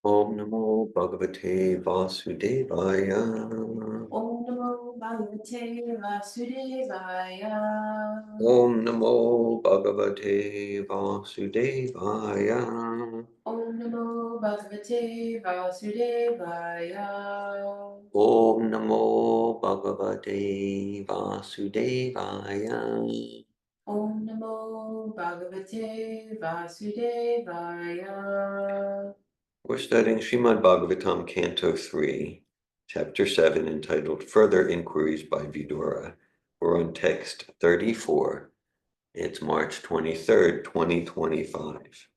Om Namo Bhagavate Vasudevaya. Om Namo Bhagavate Vasudevaya. Om Namo Bhagavate Vasudevaya. Om Namo Bhagavate Vasudevaya. Om Namo Bhagavate Vasudevaya. Om Namo Bhagavate Vasudevaya. We're studying Srimad Bhagavatam, Canto 3, Chapter 7, entitled Further Inquiries by Vidura. We're on text 34. It's March 23rd, 2025.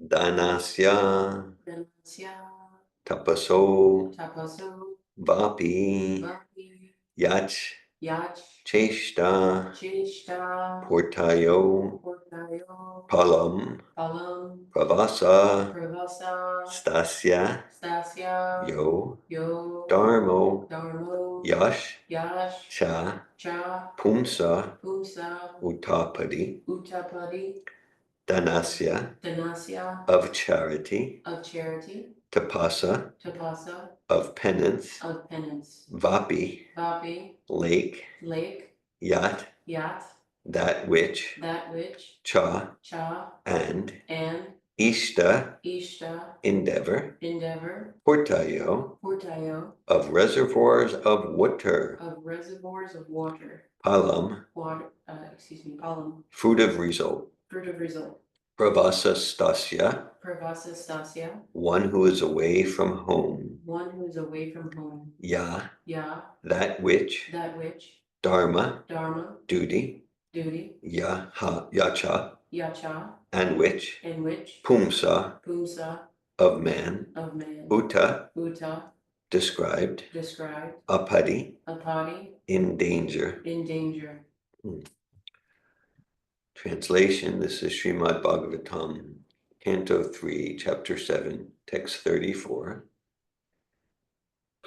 Danasya Danasya tapaso Tapaso vapi Bhakti yach Yach cheshta Cheshta portayo Portayo palam Palam pravasa Pravasa stasya Stasya yo Yo dharmo Dharmo yash Yash cha Cha pumsa Pumsa utapadi Uttapadi danasya Danasya of charity of charity tapasa Tapasa of penance of penance vapi Vapi lake Lake yat Yat that which that which cha Cha and and ishta Ishta endeavor endeavor portayo Portayo of reservoirs of water of reservoirs of water palam Palam fruit of result fruit of result pravasa stasya Pravasa Stasya one who is away from home one who is away from home ya Ya that which dharma Dharma duty duty yacha Yacha and which in which pumsa Pumsa of man of man uta Uta described described apadi Apadi in danger. in danger. Translation, this is Srimad Bhagavatam, Canto 3, Chapter 7, Text 34.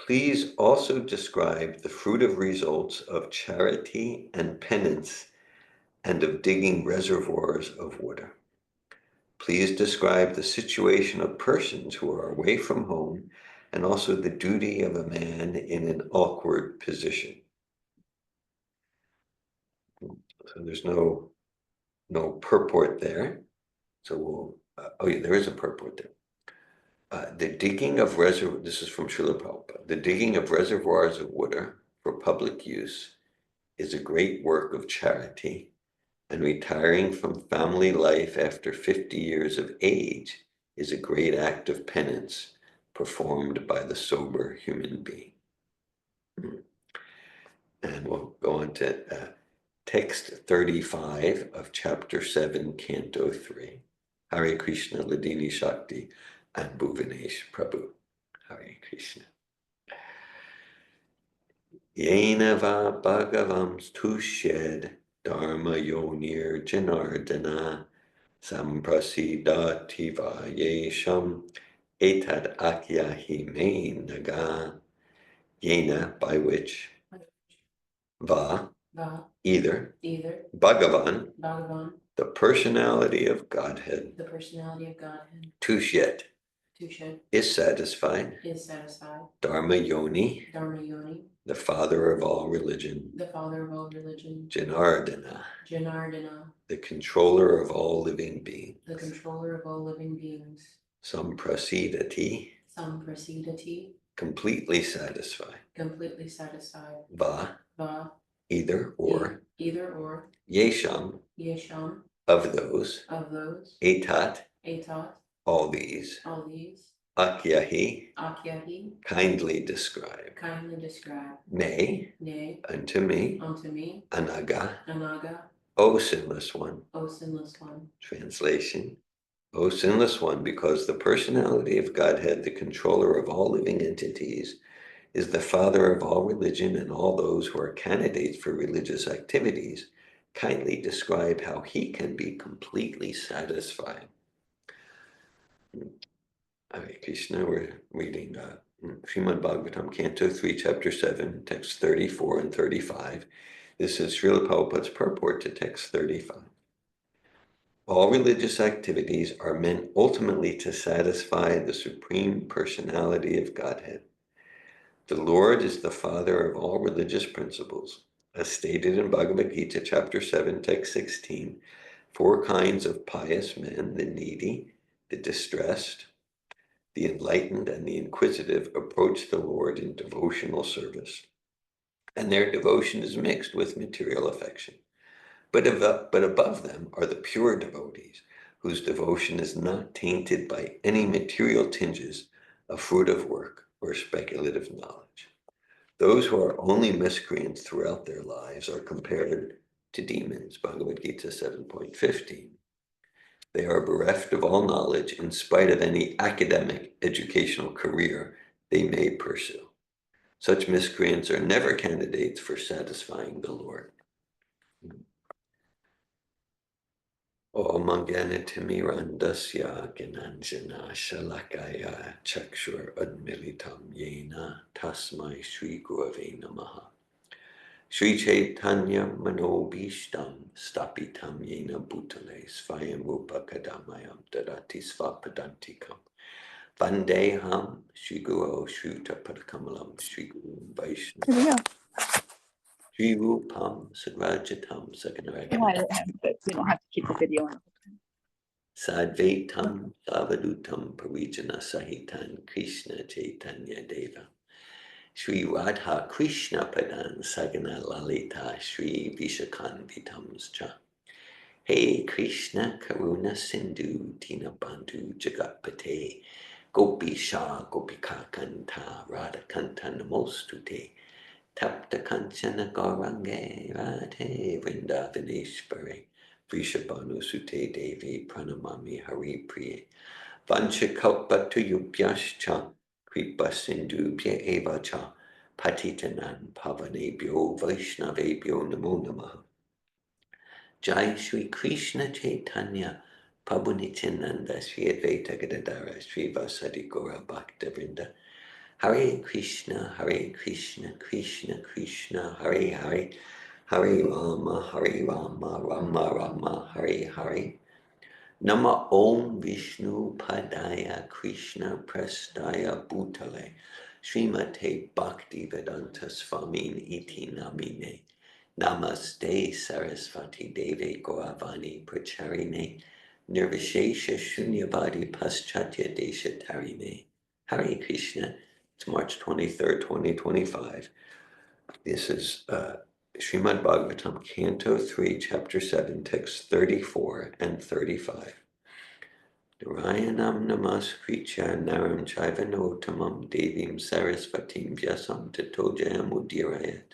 Please also describe the fruit of results of charity and penance and of digging reservoirs of water. Please describe the situation of persons who are away from home and also the duty of a man in an awkward position. So there's no purport there. So we'll, there is a purport there. The digging of this is from Srila Prabhupada. The digging of reservoirs of water for public use is a great work of charity, and retiring from family life after 50 years of age is a great act of penance performed by the sober human being. And we'll go on to text 35 of chapter 7, canto 3. Hare Krishna, Ladini Shakti, and Bhuvanesh Prabhu. Hare Krishna. Yena va bhagavam stushed dharma yonir janardana samprasidati va yesham etad akyahi me naga. Yena, by which, va, either, Bhagavan, the personality of Godhead, Tushet, is satisfied, Dharma Yoni, the father of all religion, Janardana, the controller of all living beings, Samprasidati, completely satisfied, Va, either or, Yesham, of those, Etat, all these, Akyahi, kindly describe, Nay, unto me, Anaga, O sinless one. Translation, O sinless one, because the personality of Godhead, the controller of all living entities, is the father of all religion and all those who are candidates for religious activities, kindly describe how he can be completely satisfied. Hare Krishna, we're reading Srimad Bhagavatam, Canto 3, Chapter 7, Text 34 and 35. This is Srila Prabhupada's purport to Text 35. All religious activities are meant ultimately to satisfy the supreme personality of Godhead. The Lord is the father of all religious principles. As stated in Bhagavad Gita, chapter 7, text 16, 4 kinds of pious men, the needy, the distressed, the enlightened, and the inquisitive, approach the Lord in devotional service. And their devotion is mixed with material affection. But above them are the pure devotees, whose devotion is not tainted by any material tinges of fruitive work or speculative knowledge. Those who are only miscreants throughout their lives are compared to demons, Bhagavad Gita 7.15. They are bereft of all knowledge in spite of any academic educational career they may pursue. Such miscreants are never candidates for satisfying the Lord. Om Timirandasya Gnanjana Shalakaya Chakshur Admilitam Yena Tasmai Shri Gurave Namaha. Shri Chaitanya Manobishtam Stapitam Yena Bhutale Svayam Rupa Kadamayam Dadati Svapadantikam Vandeham Shri Guru Shruta Padakamalam Shri Guru Vaishnava Shri Rupam Sagrajatam Saganaragam Why don't have, but we don't have to keep the video on. Sadvaitam Savadutam Parijana Sahitan Krishna Chaitanya Deva Shri Radha Krishna Padan Sagana Lalita Shri Vishakanvitamscha Hey Krishna Karuna Sindhu Dinabandhu Jagatpate Gopisha Gopika Kanta Radha Kanta Namostute Tapta Kanchana Gaurange Radhe Vrindavaneshwari Vrishabhanu Sute Devi Pranamami Hari Priye Vanchakalpatuyubhyascha Kripa Sindhubhya Eva Cha Patitanan Pavanebhyo Vaishnavebhyo Namo Namaha Jai Shri Krishna Chaitanya Prabhu Nityananda Shri Advaita Gadadara Shri Vasadi Gaura Bhakta Vrinda Hare Krishna, Krishna Krishna, Hare Hare, Hare Rama, Rama Rama, Hare Hare. Nama Om Vishnu Padaya Krishna Prestaya Bhutale Srimate Bhakti Vedanta Swamin Iti Namine Namaste Sarasvati Deve Gauravani Pracharine Nirvishesha Shunyavadi Paschatya Desha Tarine. Hare Krishna. It's March 23rd, 2025. This is Srimad Bhagavatam, Canto 3, Chapter 7, texts 34 and 35. Narayanam namaskritya naram chaivanottamam devim sarasvatim vyasam tato jayamudhirayat.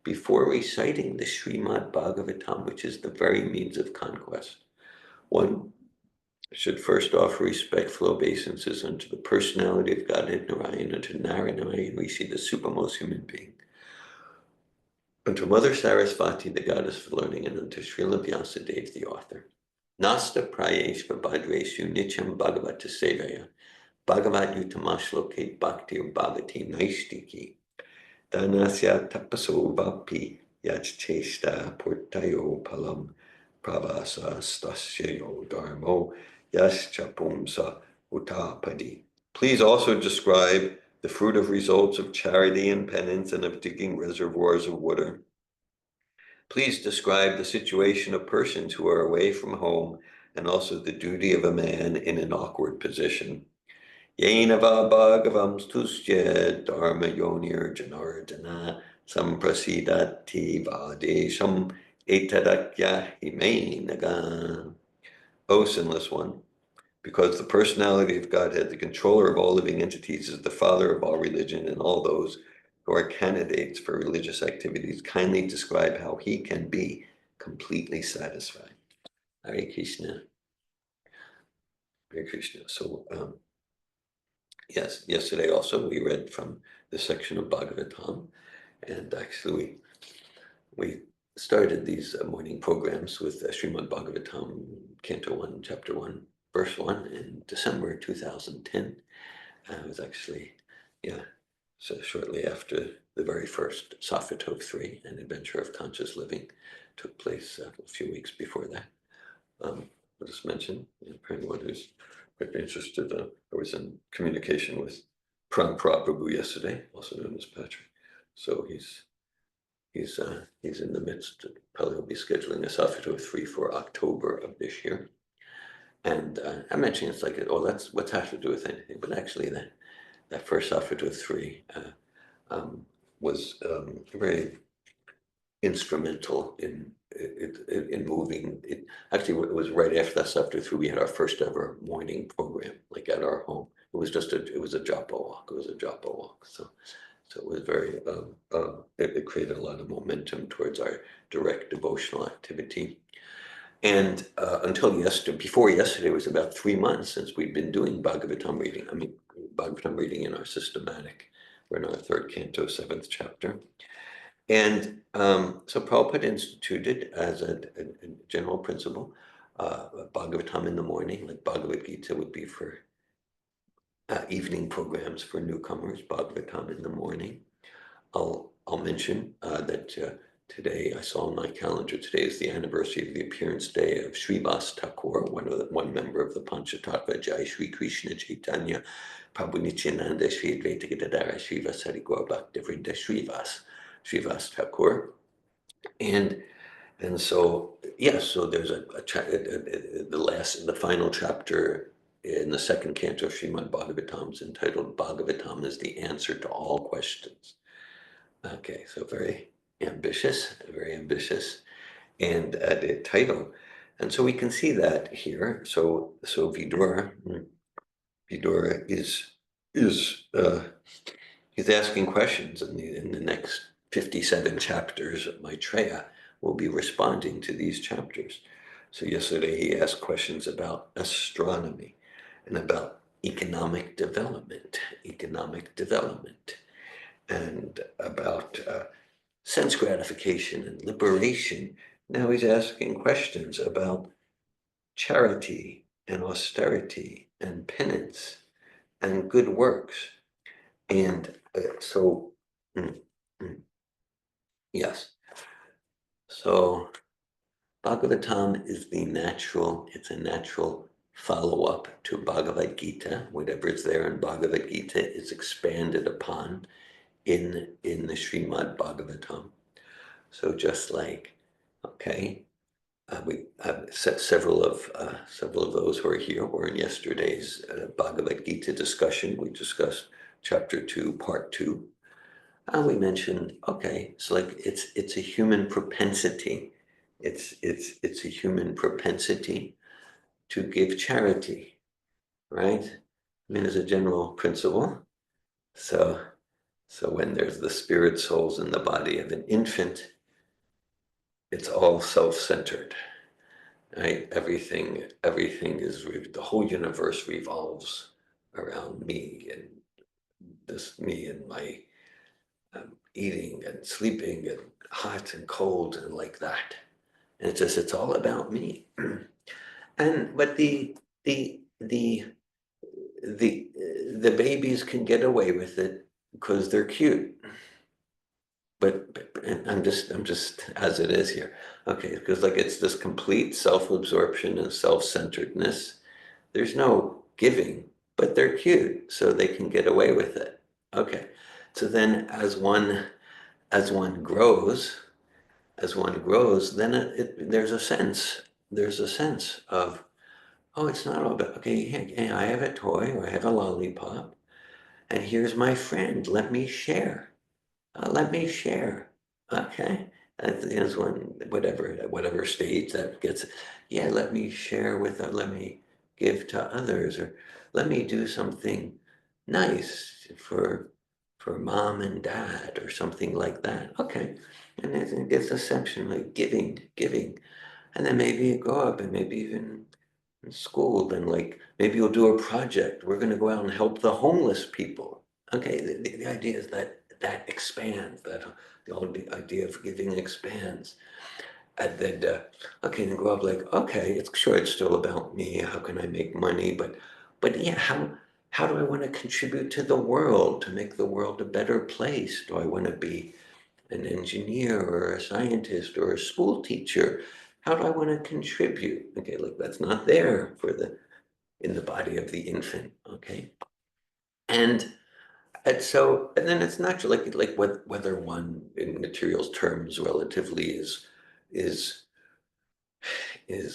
Before reciting the Srimad Bhagavatam, which is the very means of conquest, one should first offer respectful obeisances unto the personality of Godhead Narayan, unto Narayan Rishi, the supermost human being, unto Mother Sarasvati, the goddess of learning, and unto Srila Vyasadeva, the author. Nasta prayeshva bhadreshu nityam bhagavata sevaya bhagavat yutamashloke bhakti bhavati naistiki danasya tapaso vapi yachcheshta portayo palam pravasa stasyayo dharmo yaschapumsa utapadi. Please also describe the fruit of results of charity and penance and of digging reservoirs of water. Please describe the situation of persons who are away from home and also the duty of a man in an awkward position. Yenava bhagavam stusya dharma yonir janardana samprasidati vadesham etadakya himenaga. O sinless one, because the personality of Godhead, the controller of all living entities, is the father of all religion and all those who are candidates for religious activities, kindly describe how he can be completely satisfied. Hare Krishna. Hare Krishna. So, yes, yesterday also we read from the section of Bhagavatam, and actually we started these morning programs with Srimad Bhagavatam, Canto 1, Chapter 1, Verse 1 in December 2010. It was actually, so shortly after the very first Safatov 3, An Adventure of Conscious Living, took place a few weeks before that. just mention, for anyone who's interested, I was in communication with Pram Prabhu yesterday, also known as Patrick. So he's in the midst, probably will be scheduling a Safra 3 for October of this year. And I mentioned it's like, oh, that's what's have to do with anything, but actually that first Safra 3 was very instrumental in moving it. Actually, it was right after that Safra 3 we had our first ever morning program, like at our home. It was a japa walk. It was a japa walk. So it was very, it created a lot of momentum towards our direct devotional activity. And until yesterday, before yesterday, it was about 3 months since we'd been doing Bhagavatam reading. I mean, Bhagavatam reading in our systematic. We're in our 3rd canto, 7th chapter. And so Prabhupada instituted as a general principle, Bhagavatam in the morning, like Bhagavad Gita would be for evening programs for newcomers, Bhagavatam in the morning. I'll mention that today, I saw on my calendar, today is the anniversary of the appearance day of Srivas Thakur, one member of the Panchatattva, Jai Shri Krishna Chaitanya, Prabhu Nityananda, Shri Advaita Gadadhara, Srivas Hari Gaura Bhaktivinoda Srivas Thakur. And so, yes, so there's the final chapter in the 2nd canto of Srimad Bhagavatam is entitled Bhagavatam is the answer to all questions. Okay, so very ambitious, and the title. And so we can see that here. So Vidura is he's asking questions in the next 57 chapters of Maitreya. We'll be responding to these chapters. So yesterday he asked questions about astronomy and about economic development, and about sense gratification and liberation. Now he's asking questions about charity and austerity and penance and good works. And yes. So Bhagavatam is it's a natural follow-up to Bhagavad Gita. Whatever is there in Bhagavad Gita is expanded upon in the Srimad Bhagavatam. So just like, okay, we have several of those who are here were in yesterday's Bhagavad Gita discussion. We discussed chapter 2, part 2. We mentioned, okay, so like it's a human propensity. It's a human propensity to give charity, right? I mean, as a general principle. So when there's the spirit souls in the body of an infant, it's all self-centered, right? Everything is, the whole universe revolves around me and me and my eating and sleeping and hot and cold and like that. And it's all about me. But the babies can get away with it because they're cute. But I'm just as it is here. Okay, because like it's this complete self-absorption and self-centeredness. There's no giving, but they're cute, so they can get away with it. Okay, so then as one grows, then there's a sense of, oh, it's not all about, okay, hey, I have a toy or I have a lollipop, and here's my friend. Let me share. Okay, is when whatever stage that gets. Yeah, let me share let me give to others, or let me do something nice for mom and dad, or something like that. Okay, and it gets a section like giving, and then maybe you grow up and maybe even in school, then like maybe you'll do a project. We're going to go out and help the homeless people. Okay, the idea is that expands, that the whole idea of giving expands. And then, okay, then grow up like, okay, it's still about me. How can I make money? But yeah, how do I want to contribute to the world, to make the world a better place? Do I want to be an engineer or a scientist or a school teacher? How do I want to contribute? Okay, look, that's not there for in the body of the infant, okay? And so, and then it's not like whether one in materials terms relatively is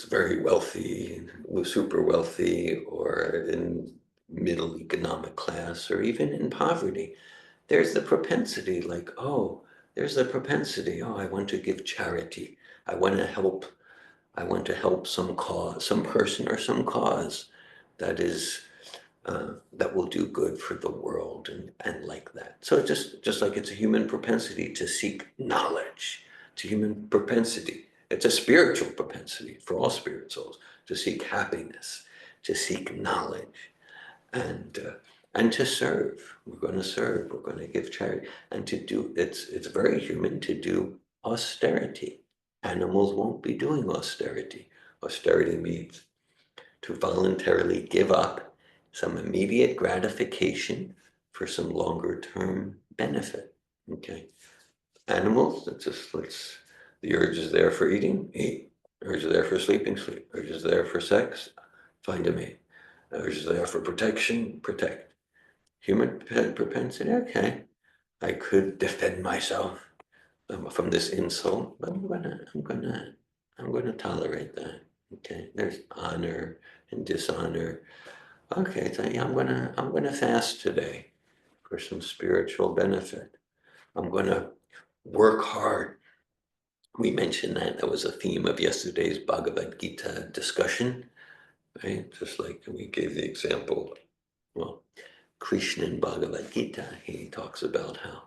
very wealthy, super wealthy, or in middle economic class, or even in poverty. There's the propensity, like, oh, there's the propensity, oh, I want to give charity. I want to help. I want to help some cause, some person or some cause that is that will do good for the world and like that. So just like it's a human propensity to seek knowledge, it's a human propensity. It's a spiritual propensity for all spirit souls to seek happiness, to seek knowledge, and to serve. We're going to serve. We're going to give charity, and to do. It's very human to do austerity. Animals won't be doing austerity. Austerity means to voluntarily give up some immediate gratification for some longer term benefit. Okay. Animals, the urge is there for eating, eat. Urge is there for sleeping, sleep. Urge is there for sex, find a mate. Urge is there for protection, protect. Human propensity, okay. I could defend myself from this insult, but I'm gonna tolerate that. Okay, there's honor and dishonor. Okay, so yeah, I'm gonna fast today for some spiritual benefit. I'm gonna work hard. We mentioned that was a theme of yesterday's Bhagavad Gita discussion, right? Just like we gave the example, well, Krishna in Bhagavad Gita, he talks about how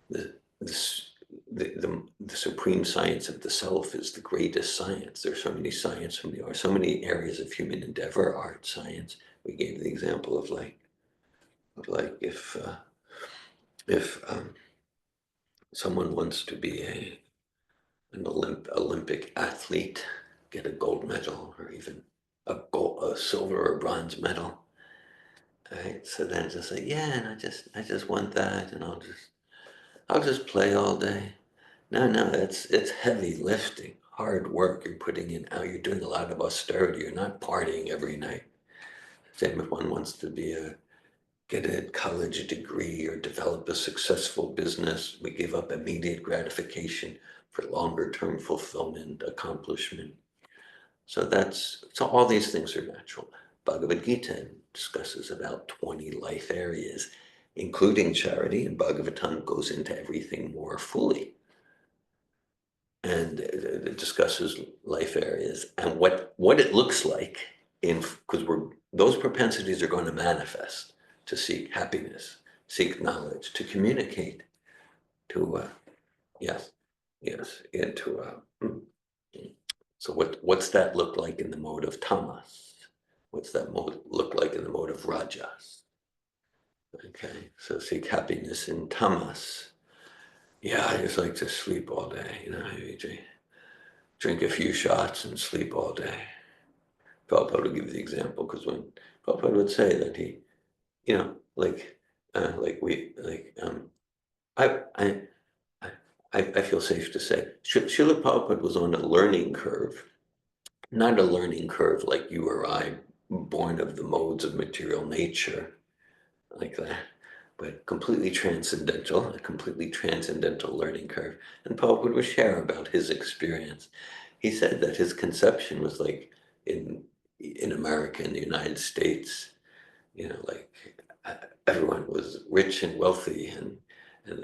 the this the supreme science of the self is the greatest science. There's so many science from the so many areas of human endeavor, art, science. We gave the example of like if someone wants to be an Olympic athlete, get a gold medal or even a silver or bronze medal, right? So then just say, yeah, and I just want that, and I'll just play all day. No, it's heavy lifting, hard work you're putting in. You're doing a lot of austerity. You're not partying every night. Same if one wants to get a college degree or develop a successful business. We give up immediate gratification for longer term fulfillment, accomplishment. So all these things are natural. Bhagavad Gita discusses about 20 life areas, including charity, and Bhagavatam goes into everything more fully. And it discusses life areas and what it looks like because those propensities are going to manifest to seek happiness, seek knowledge, to communicate, to yes, and to so what's that look like in the mode of tamas? What's that mode look like in the mode of rajas? Okay, so seek happiness in tamas. Yeah, I just like to sleep all day, drink a few shots and sleep all day. Prabhupada would give the example because when Prabhupada would say that he, I, I, I feel safe to say, Srila Prabhupada was on a learning curve, not a learning curve like you or I, born of the modes of material nature, like that, but completely transcendental, a completely transcendental learning curve. And Prabhupada would share about his experience. He said that his conception was like in America, in the United States, like everyone was rich and wealthy and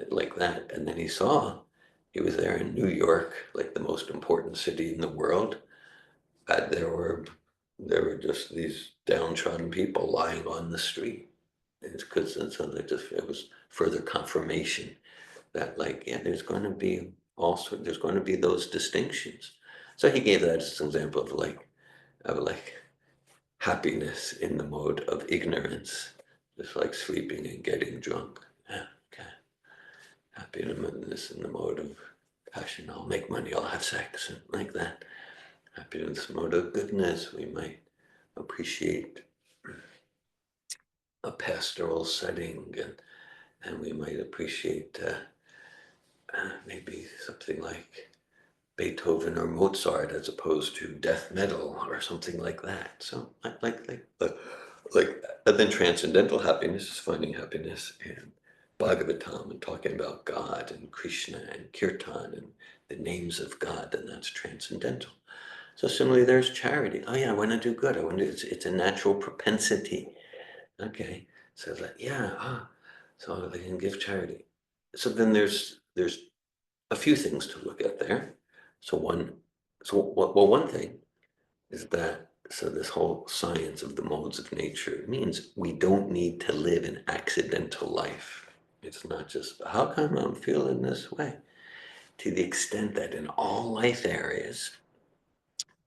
like that. And then he was there in New York, like the most important city in the world. There were just these downtrodden people lying on the street. It's because so it was further confirmation that like, yeah, there's going to be those distinctions. So he gave that as an example of like happiness in the mode of ignorance, just like sleeping and getting drunk. Yeah, okay. Happiness in the mode of passion. I'll make money, I'll have sex, and like that. Happiness mode of goodness. We might appreciate a pastoral setting, and we might appreciate maybe something like Beethoven or Mozart as opposed to death metal or something like that. So I like and then transcendental happiness is finding happiness and Bhagavatam and talking about God and Krishna and Kirtan and the names of God, and that's transcendental. So similarly, there's charity. Oh yeah, I want to do good. I want to. It's a natural propensity. Okay, so that so I can give charity. So then there's a few things to look at there. So one thing is that so this whole science of the modes of nature means we don't need to live an accidental life. It's not just how come I'm feeling this way. To the extent that in all life areas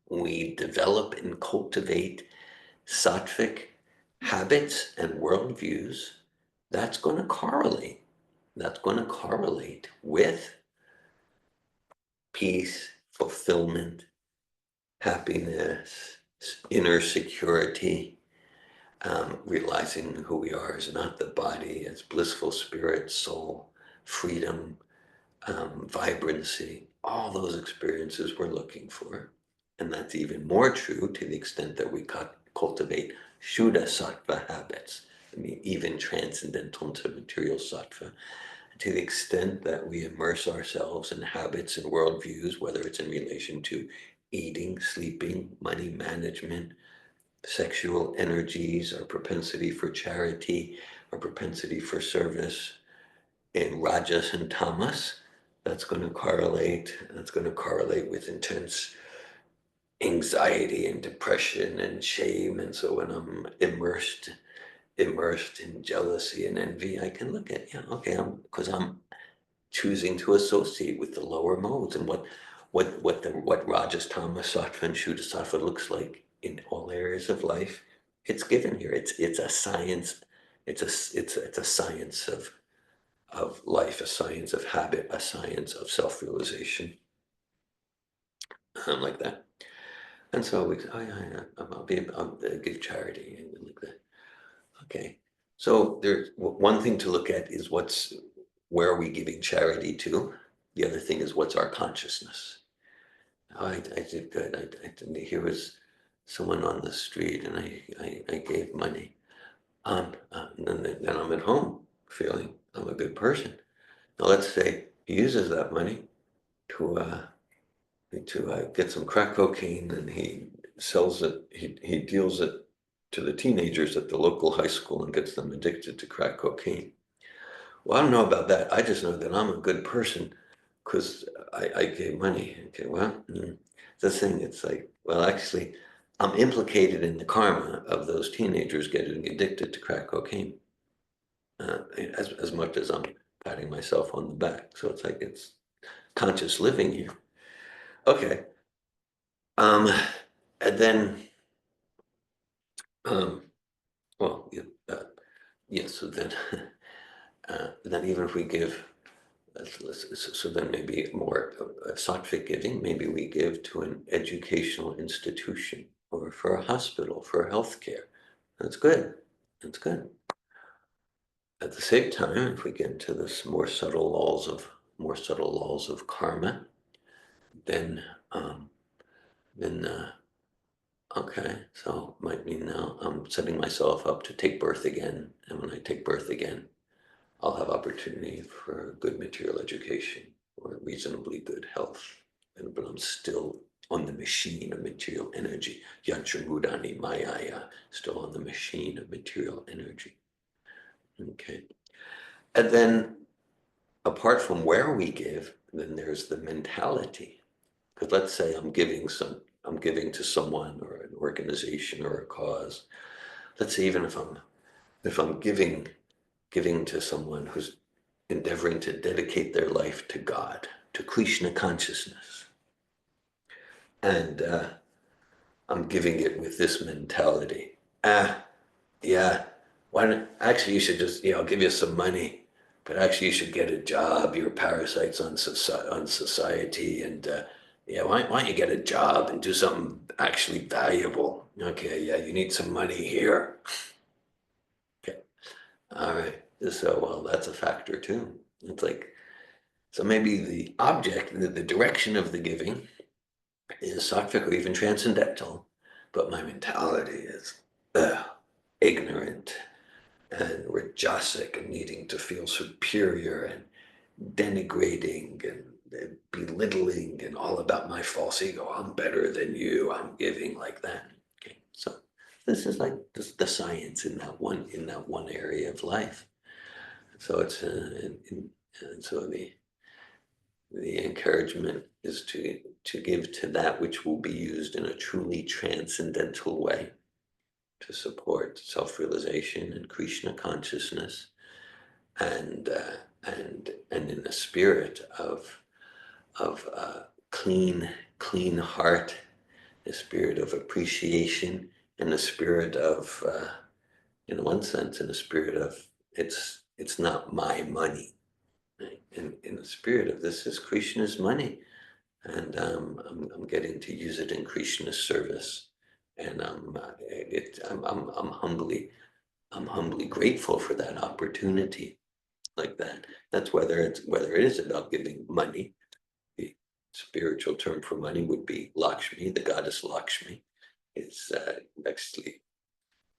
we develop and cultivate sattvic habits and worldviews, that's going to correlate. That's going to correlate with peace, fulfillment, happiness, inner security, realizing who we are as not the body, as blissful spirit, soul, freedom, vibrancy, all those experiences we're looking for. And that's even more true to the extent that we cultivate Shuddha Sattva habits, I mean, even transcendental to material Sattva, to the extent that we immerse ourselves in habits and worldviews, whether it's in relation to eating, sleeping, money management, sexual energies, our propensity for charity, our propensity for service, in Rajas and Tamas, that's going to correlate with intense anxiety and depression and shame. And so when I'm immersed in jealousy and envy, I can look at, okay, because I'm choosing to associate with the lower modes, and what Rajas, Tamas, Sattva, and Shuddha Sattva looks like in all areas of life. It's given here. It's a science. It's a science of life, a science of habit, a science of self-realization, like that. And so we, I'll give charity and like that. Okay. So there's one thing to look at is where are we giving charity to? The other thing is what's our consciousness? Oh, I did good. Here was someone on the street and I gave money. Then I'm at home feeling I'm a good person. Now let's say he uses that money to get some crack cocaine, and he sells it. He deals it to the teenagers at the local high school and gets them addicted to crack cocaine. Well, I don't know about that. I just know that I'm a good person because I gave money. Okay, well, the thing. It's like, well, actually, I'm implicated in the karma of those teenagers getting addicted to crack cocaine, as much as I'm patting myself on the back. So it's like it's conscious living here. Okay. And then, um, well, yeah, so then, then even if we give, so then maybe more sattvic giving, maybe we give to an educational institution or for a hospital, for healthcare. That's good. That's good. At the same time, if we get into this more subtle laws of karma, then, then okay, so might mean now I'm setting myself up to take birth again. And when I take birth again, I'll have opportunity for good material education or reasonably good health. But I'm still on the machine of material energy. Yantra Mudani Mayaya, still on the machine of material energy. Okay. And then apart from where we give, then there's the mentality. Because let's say I'm giving to someone or an organization or a cause. Let's say even if I'm giving to someone who's endeavoring to dedicate their life to God, to Krishna consciousness, and I'm giving it with this mentality. Yeah, why don't actually you should just I'll give you some money, but actually you should get a job. You're parasites on society, and yeah, why don't you get a job and do something actually valuable? Okay, yeah, you need some money here. Okay, all right. So well, that's a factor too. It's like So maybe the object, the direction of the giving is sattvic or even transcendental, but my mentality is ignorant and rajasic and needing to feel superior and denigrating and belittling and all about my false ego. I'm better than you. I'm giving like that. Okay, so this is like the science in that one area of life. So it's and so the encouragement is to give to that which will be used in a truly transcendental way to support self-realization and Krishna consciousness, and in a spirit of clean heart, a spirit of appreciation, and a spirit of in one sense, in a spirit of it's not my money. Right? In the spirit of this is Krishna's money, and I'm getting to use it in Krishna's service, and I'm humbly grateful for that opportunity, like that. That's whether it is about giving money. The spiritual term for money would be Lakshmi, the goddess Lakshmi. Is actually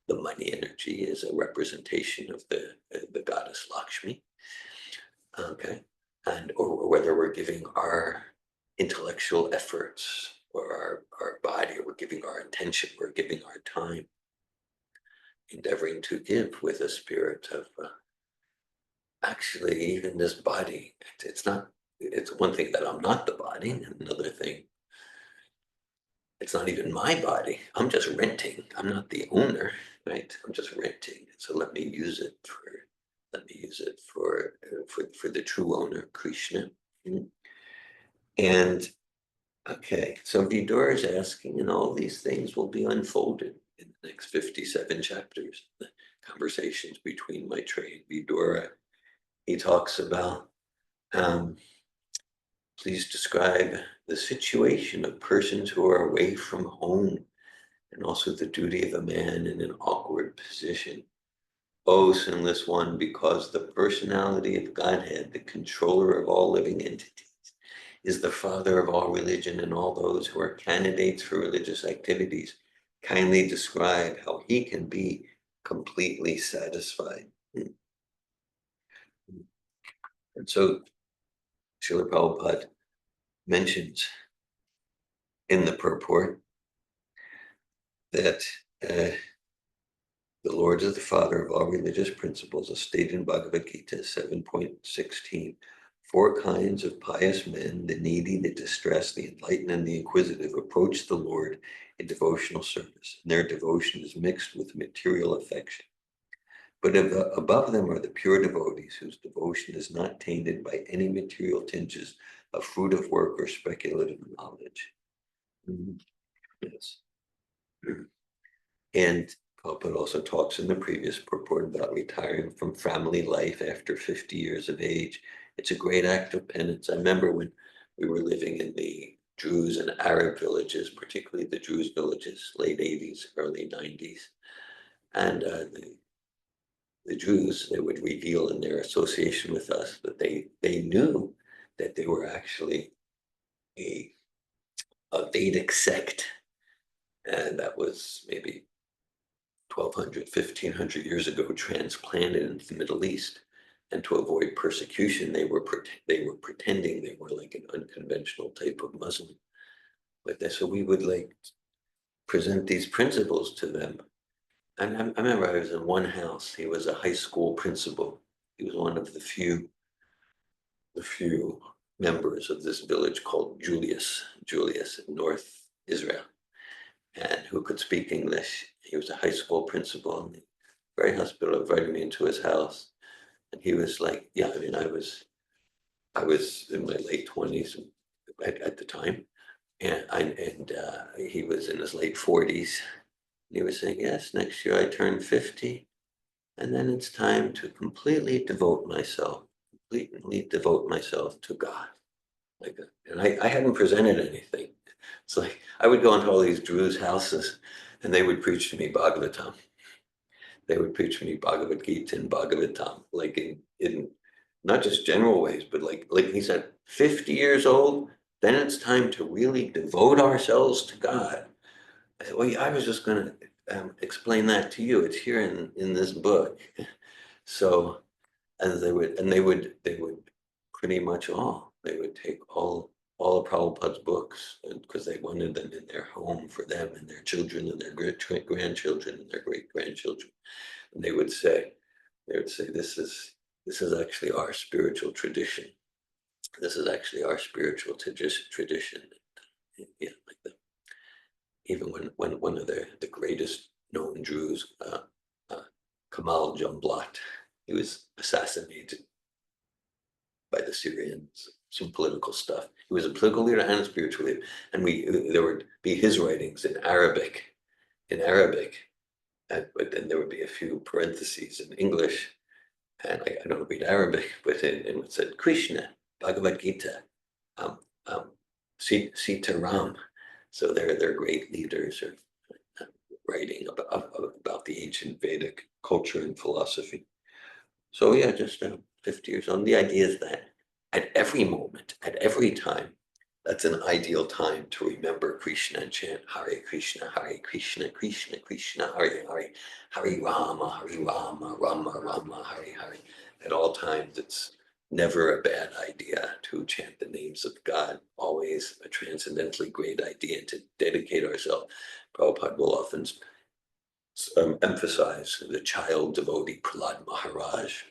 the money energy is a representation of the goddess Lakshmi. Okay, and or whether we're giving our intellectual efforts or our body, or we're giving our attention, we're giving our time, endeavoring to give with a spirit of actually even this body. It's not. It's one thing that I'm not the body, and another thing, it's not even my body. I'm just renting. I'm not the owner, right? I'm just renting. So let me use it for the true owner, Krishna. And okay, so Vidura is asking, and all these things will be unfolded in the next 57 chapters. The conversations between Maitreya and Vidura. He talks about, please describe the situation of persons who are away from home, and also the duty of a man in an awkward position. O sinless one, because the personality of Godhead, the controller of all living entities, is the father of all religion and all those who are candidates for religious activities, kindly describe how he can be completely satisfied. And so Srila Prabhupada mentions in the purport that the Lord is the father of all religious principles, as stated in Bhagavad Gita 7.16. 4 kinds of pious men, the needy, the distressed, the enlightened, and the inquisitive, approach the Lord in devotional service, and their devotion is mixed with material affection. But above them are the pure devotees, whose devotion is not tainted by any material tinges of fruit of work or speculative knowledge. Yes. And Prabhupada also talks in the previous purport about retiring from family life after 50 years of age. It's a great act of penance. I remember when we were living in the Druze and Arab villages, particularly the Druze villages, late 80s, early 90s. And the Druze, they would reveal in their association with us that they knew that they were actually a Vedic sect. And that was maybe 1200, 1500 years ago, transplanted into the Middle East. And to avoid persecution, they were pretending they were like an unconventional type of Muslim. But so we would like present these principles to them. And I remember I was in one house. He was a high school principal. He was one of the few members of this village called Julius in North Israel, and who could speak English. He was a high school principal, and very hospitable, invited me into his house. And he was like, yeah, I mean, I was in my late 20s at the time, and he was in his late 40s. And he was saying, yes, next year I turn 50, and then it's time to completely devote myself to God. Like, and I hadn't presented anything. It's like I would go into all these Druze houses, and they would preach to me Bhagavatam. They would preach to me Bhagavad Gita and Bhagavatam, like in not just general ways, but like he said, 50 years old, then it's time to really devote ourselves to God. I said, well, I was just going to explain that to you. It's here in this book. So, and they would pretty much they would take all of Prabhupada's books, because they wanted them in their home for them and their children and their grandchildren and their great grandchildren. And they would say, this is actually our spiritual tradition. This is actually our spiritual tradition. Yeah, like that. Even when one of the greatest known Jews, Kamal Jumblat, he was assassinated by the Syrians, some political stuff. He was a political leader and a spiritual leader. And there would be his writings in Arabic, but then there would be a few parentheses in English. And I don't read Arabic, but it said Krishna, Bhagavad Gita, Sita Ram. So they're great leaders are writing about the ancient Vedic culture and philosophy. So yeah, just 50 years on. The idea is that at every moment, at every time, that's an ideal time to remember Krishna and chant Hare Krishna, Krishna Krishna, Hare Hare, Hare Rama, Rama Rama, Hare Hare. At all times, it's never a bad idea to chant the names of God, always a transcendently great idea to dedicate ourselves. Prabhupada will often emphasize the child devotee Prahlad Maharaj,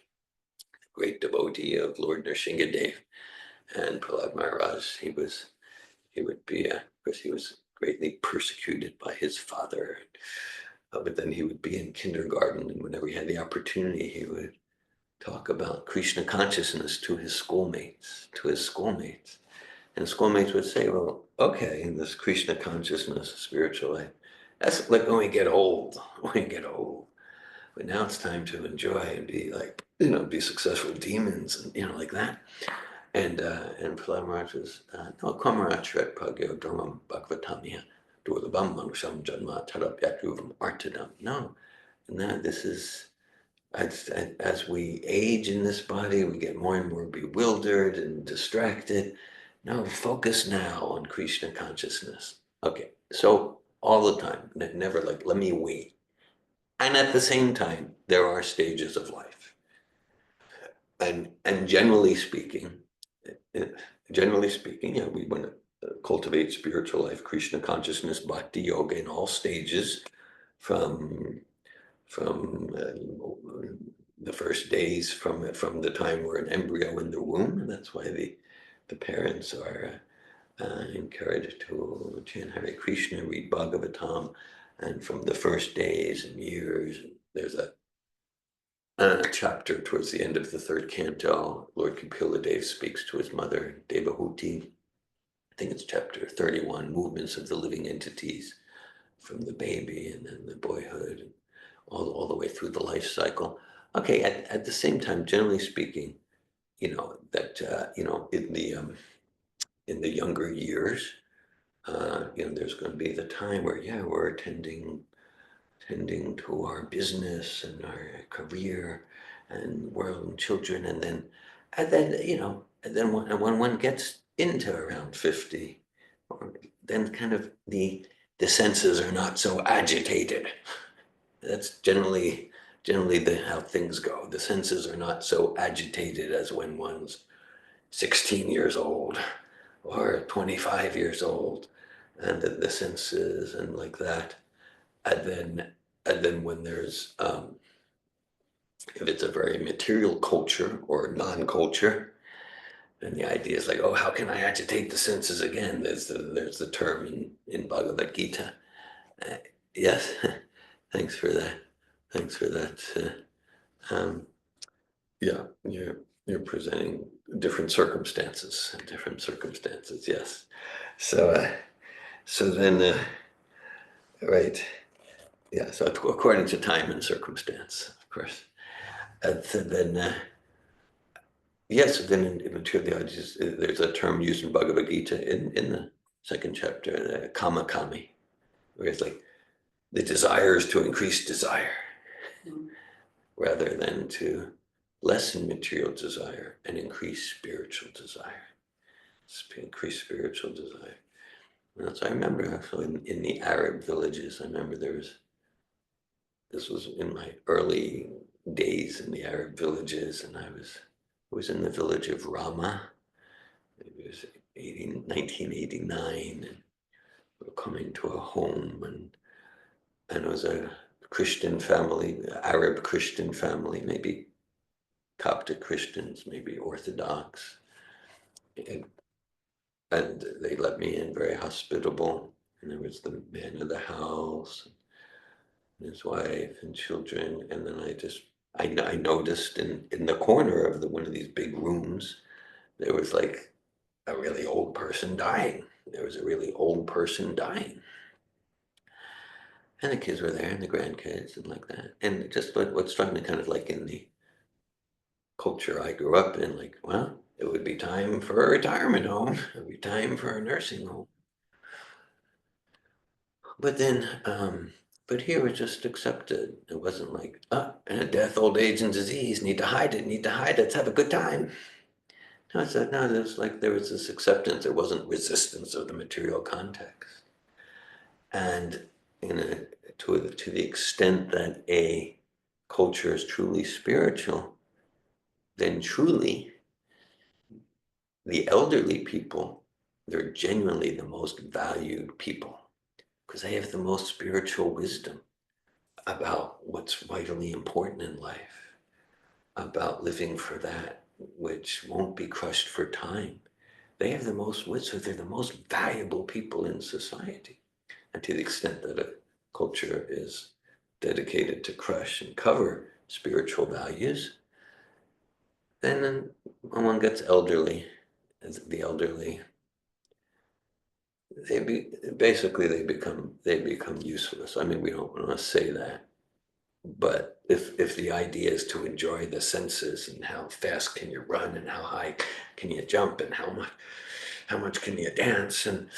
great devotee of Lord Nrsingadev. And Prahlad Maharaj, he would be, because he was greatly persecuted by his father. But then he would be in kindergarten, and whenever he had the opportunity, he would talk about Krishna consciousness to his schoolmates. And schoolmates would say, well, okay, this Krishna consciousness, spiritual life, that's like when we get old. But now it's time to enjoy and be like, be successful demons and, like that. And Prahlad Maharaj was, no, Kamarachret Pragyo Dharmam Bhagavatamya Durlabam Manusham Janma Tadapyatruvam Artadam. No, this is, as we age in this body, we get more and more bewildered and distracted. No, focus now on Krishna consciousness. Okay, so all the time, never like, let me wait. And at the same time, there are stages of life. And generally speaking, yeah, we want to cultivate spiritual life, Krishna consciousness, bhakti yoga in all stages, from the first days, from the time we're an embryo in the womb. And that's why the parents are encouraged to chant Hare Krishna, read Bhagavatam, and from the first days and years, there's a chapter towards the end of the third canto. Lord Kapila speaks to his mother, Devahuti. I think it's chapter 31, movements of the living entities, from the baby and then the boyhood, and all the way through the life cycle. Okay, at the same time, generally speaking, that in the younger years, there's going to be the time where we're tending to our business and our career and world and children, and then when one gets into around 50, then kind of the senses are not so agitated. That's generally how things go. The senses are not so agitated as when one's 16 years old or 25 years old, and the senses and like that. And then when there's, if it's a very material culture or non-culture, then the idea is like, oh, how can I agitate the senses again? There's the term in Bhagavad Gita. Yes, thanks for that. Yeah, you're presenting different circumstances, yes. So then, right. Yeah, so according to time and circumstance, of course. And so then, yes, then in material theology, there's a term used in Bhagavad Gita in the second chapter, the kama kami, where it's like the desire is to increase desire rather than to lessen material desire and increase spiritual desire. Increase spiritual desire. And so I remember actually in the Arab villages, I remember this was in my early days in the Arab villages, and I was in the village of Ramah. It was 1989, and we were coming to a home, and it was a Christian family, Arab Christian family, maybe Coptic Christians, maybe Orthodox. And they let me in, very hospitable. And there was the man of the house, and his wife and children. And then I noticed in the corner of one of these big rooms, there was like a really old person dying. There was a really old person dying. And the kids were there and the grandkids and like that. And just what struck me kind of like in the culture I grew up in, like, well, it would be time for a retirement home. It would be time for a nursing home. But then, but here it was just accepted. It wasn't like, and death, old age, and disease, need to hide it, let's have a good time. No, it was like there was this acceptance. There wasn't resistance of the material context. And to the extent that a culture is truly spiritual, then truly the elderly people, they're genuinely the most valued people because they have the most spiritual wisdom about what's vitally important in life, about living for that which won't be crushed for time. They have the most wisdom, so they're the most valuable people in society. And to the extent that a culture is dedicated to crush and cover spiritual values, then when one gets elderly, the elderly, basically they become useless. I mean, we don't want to say that, but if the idea is to enjoy the senses and how fast can you run and how high can you jump and how much can you dance and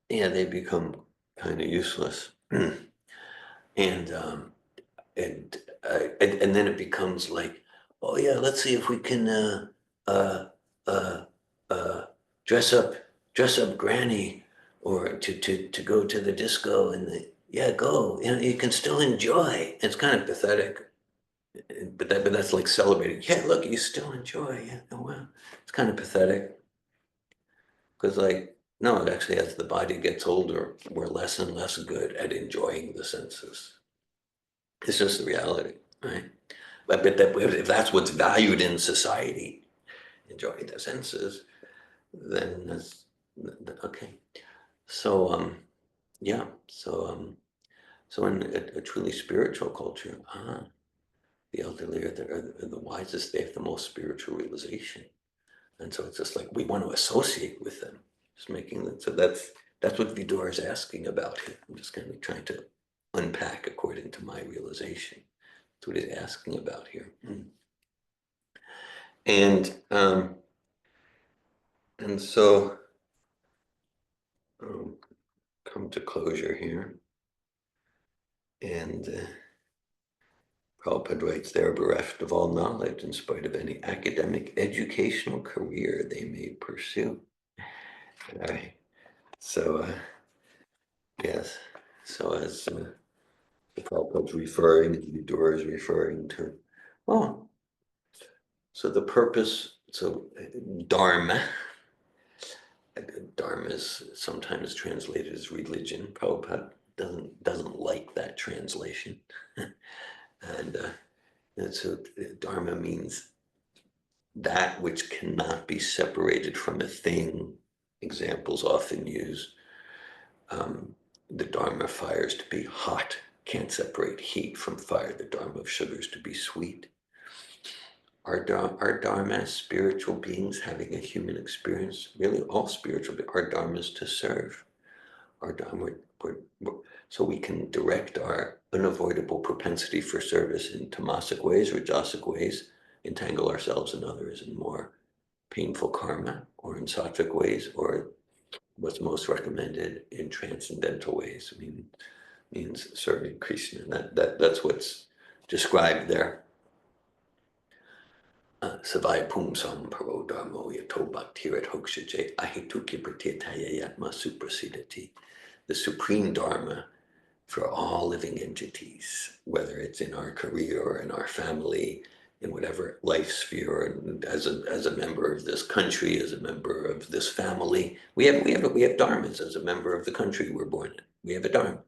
yeah, they become kind of useless. And and then it becomes like, oh yeah, let's see if we can uh, uh, uh, dress up Granny, or to go to the disco, and yeah, go. You know, you can still enjoy. It's kind of pathetic, but that's like celebrating. Yeah, look, you still enjoy. Yeah, oh, wow, it's kind of pathetic because like no, it actually as the body gets older, we're less and less good at enjoying the senses. It's just the reality, right? But if that's what's valued in society, enjoying the senses, then that's okay. So yeah. So in a truly spiritual culture, the elderly are the wisest. They have the most spiritual realization, and so it's just like we want to associate with them. Just making them. So that's what Vidura is asking about here. I'm just kind of trying to unpack according to my realization. That's what he's asking about here. And so come to closure here. And Prabhupada writes, they are bereft of all knowledge in spite of any academic educational career they may pursue. All right. So, yes. So as Prabhupada's referring, Vidura is referring to, well, so the purpose, so Dharma, Dharma is sometimes translated as religion. Prabhupada doesn't like that translation. And so Dharma means that which cannot be separated from a thing. Examples often used. The Dharma fire is to be hot, can't separate heat from fire. The Dharma of sugar is to be sweet. Our Dharma as spiritual beings having a human experience, really all spiritual, our Dharma is to serve. Our Dharma, so we can direct our unavoidable propensity for service in tamasic ways, rajasic ways, entangle ourselves and others in more painful karma, or in sattvic ways, or what's most recommended in transcendental ways. I mean, means serving Krishna. That's what's described there. Savai pumsam paro dharmo yato bhaktirat hokshaje ahitu kipratitaya yatma suprasidati. The supreme dharma for all living entities, whether it's in our career or in our family, in whatever life sphere, and as a member of this country, as a member of this family, we have dharmas as a member of the country we're born in. We have a dharma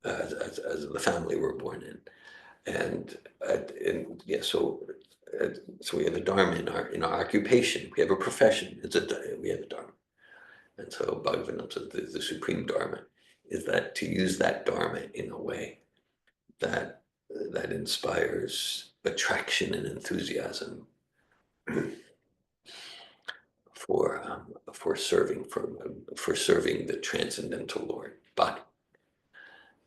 as the family we're born in, and yeah, so we have a dharma in our occupation. We have a profession. We have a dharma, and so Bhagavan says the supreme dharma is that to use that dharma in a way that inspires attraction and enthusiasm for serving the transcendental Lord. But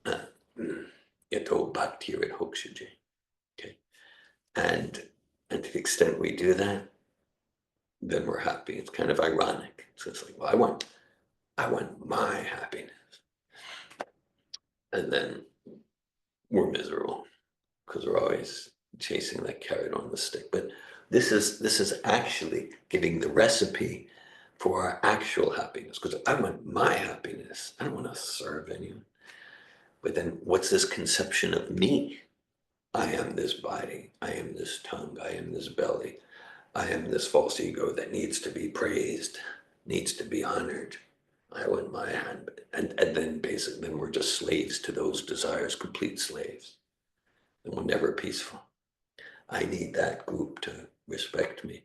yato bhaktirat hokshaje. Okay, and to the extent we do that, then we're happy. It's kind of ironic. So it's like, well, I want my happiness, and then we're miserable because we're always chasing that carrot on the stick. But this is actually giving the recipe for our actual happiness, because I want my happiness. I don't want to serve anyone. But then what's this conception of me? I am this body, I am this tongue, I am this belly, I am this false ego that needs to be praised, needs to be honored. I want my hand, and then basically, then we're just slaves to those desires, complete slaves. And we're never peaceful. I need that group to respect me.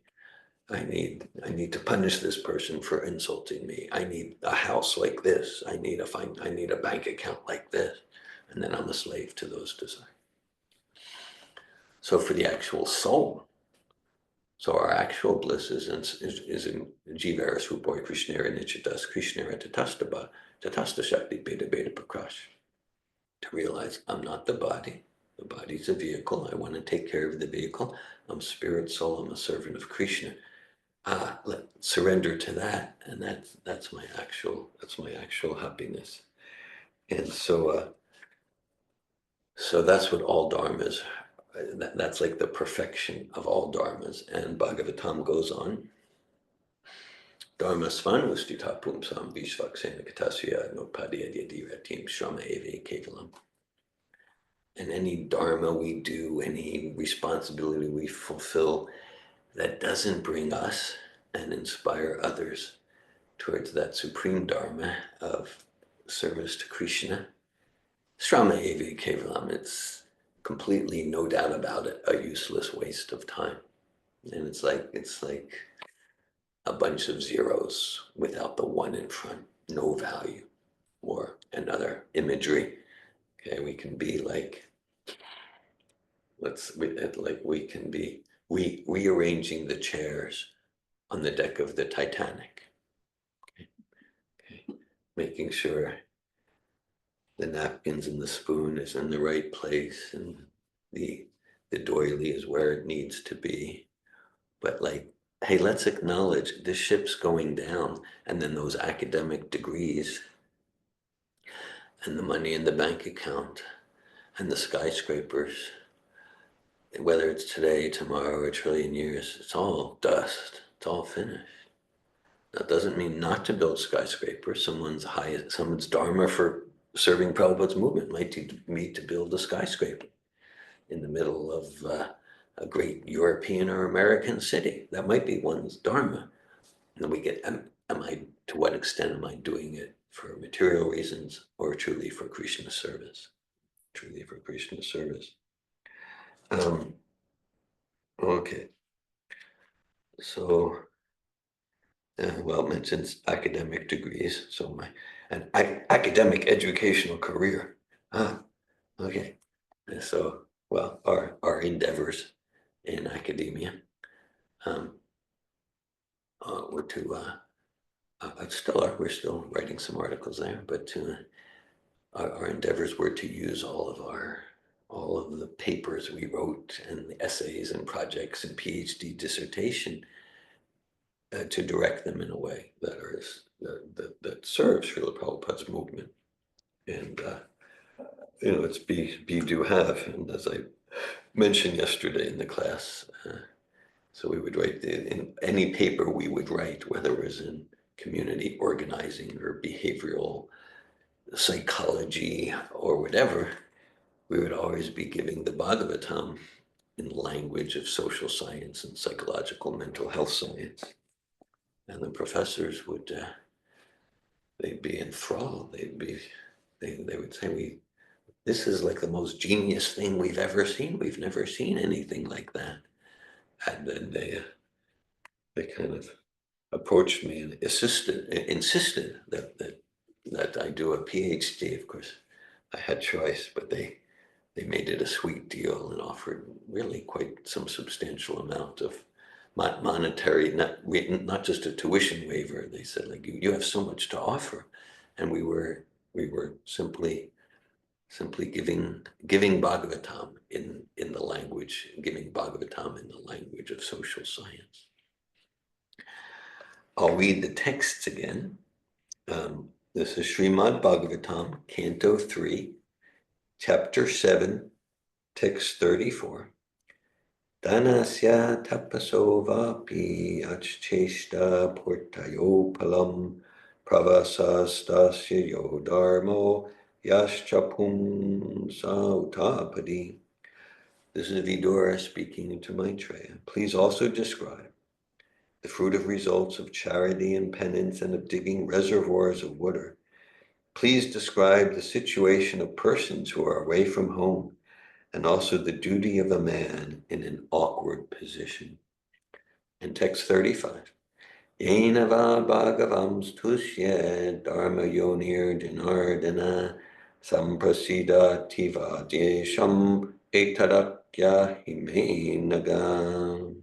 I need to punish this person for insulting me. I need a house like this. I need a bank account like this. And then I'm a slave to those desires. So for the actual soul, so our actual bliss is in Jivaras Rupoy Krishnera Nichitas Krishnera Tatasta Shakti Beta Beta Prakash. To realize I'm not the body. The body's a vehicle. I want to take care of the vehicle. I'm spirit, soul. I'm a servant of Krishna. Surrender to that, and that's my actual happiness. And so that's what all dharmas. That's like the perfection of all dharmas. And Bhagavatam goes on. Dharma svanustita pumsam vishvaksena katasya nopadya dhiratim shrama eve kevalam. And any dharma we do, any responsibility we fulfill that doesn't bring us and inspire others towards that supreme dharma of service to Krishna, Srama Evi Kevalam, it's completely, no doubt about it, a useless waste of time. And it's like a bunch of zeros without the one in front, no value. Or another imagery, okay, we can be like, we can be rearranging the chairs on the deck of the Titanic. Okay. Making sure the napkins and the spoon is in the right place and the doily is where it needs to be. But like, hey, let's acknowledge this ship's going down, and then those academic degrees and the money in the bank account and the skyscrapers, whether it's today, tomorrow, or a trillion years, it's all dust. It's all finished. That doesn't mean not to build skyscrapers. Someone's dharma for serving Prabhupada's movement might be to build a skyscraper in the middle of a great European or American city. That might be one's dharma. And then we get, to what extent am I doing it for material reasons or truly for Krishna service? Truly for Krishna service. Okay. So, well, it mentions academic degrees. So academic educational career. Okay. So, well, our endeavors in academia were to we're still writing some articles there, but our endeavors were to use all of the papers we wrote and the essays and projects and PhD dissertation to direct them in a way that serves Srila Prabhupada's movement. And it's be, do, have, and as I mentioned yesterday in the class, so we would write in any paper we would write, whether it was in community organizing or behavioral psychology or whatever, we would always be giving the Bhagavatam in language of social science and psychological mental health science. And the professors would, they'd be enthralled. They would say, this is like the most genius thing we've ever seen. We've never seen anything like that. And then they kind of approached me and insisted that I do a PhD. Of course, I had choice, but they made it a sweet deal and offered really quite some substantial amount of monetary, not just a tuition waiver. They said, like, you have so much to offer, and we were simply giving Bhagavatam in the language, giving Bhagavatam in the language of social science. I'll read the texts again. This is Srimad Bhagavatam, Canto 3, Chapter 7, Text 34. Dhanasya tapaso vapi achcheshta portayopalam pravasastasya yo dharmo yaschapum sautapadi. This is Vidura speaking to Maitreya. Please also describe the fruit of results of charity and penance and of digging reservoirs of water. Please describe the situation of persons who are away from home, and also the duty of a man in an awkward position. And text 35. Yena va bhagavam stushya dharma yonir dinardana samprasida tiva desham etadakya himenagam.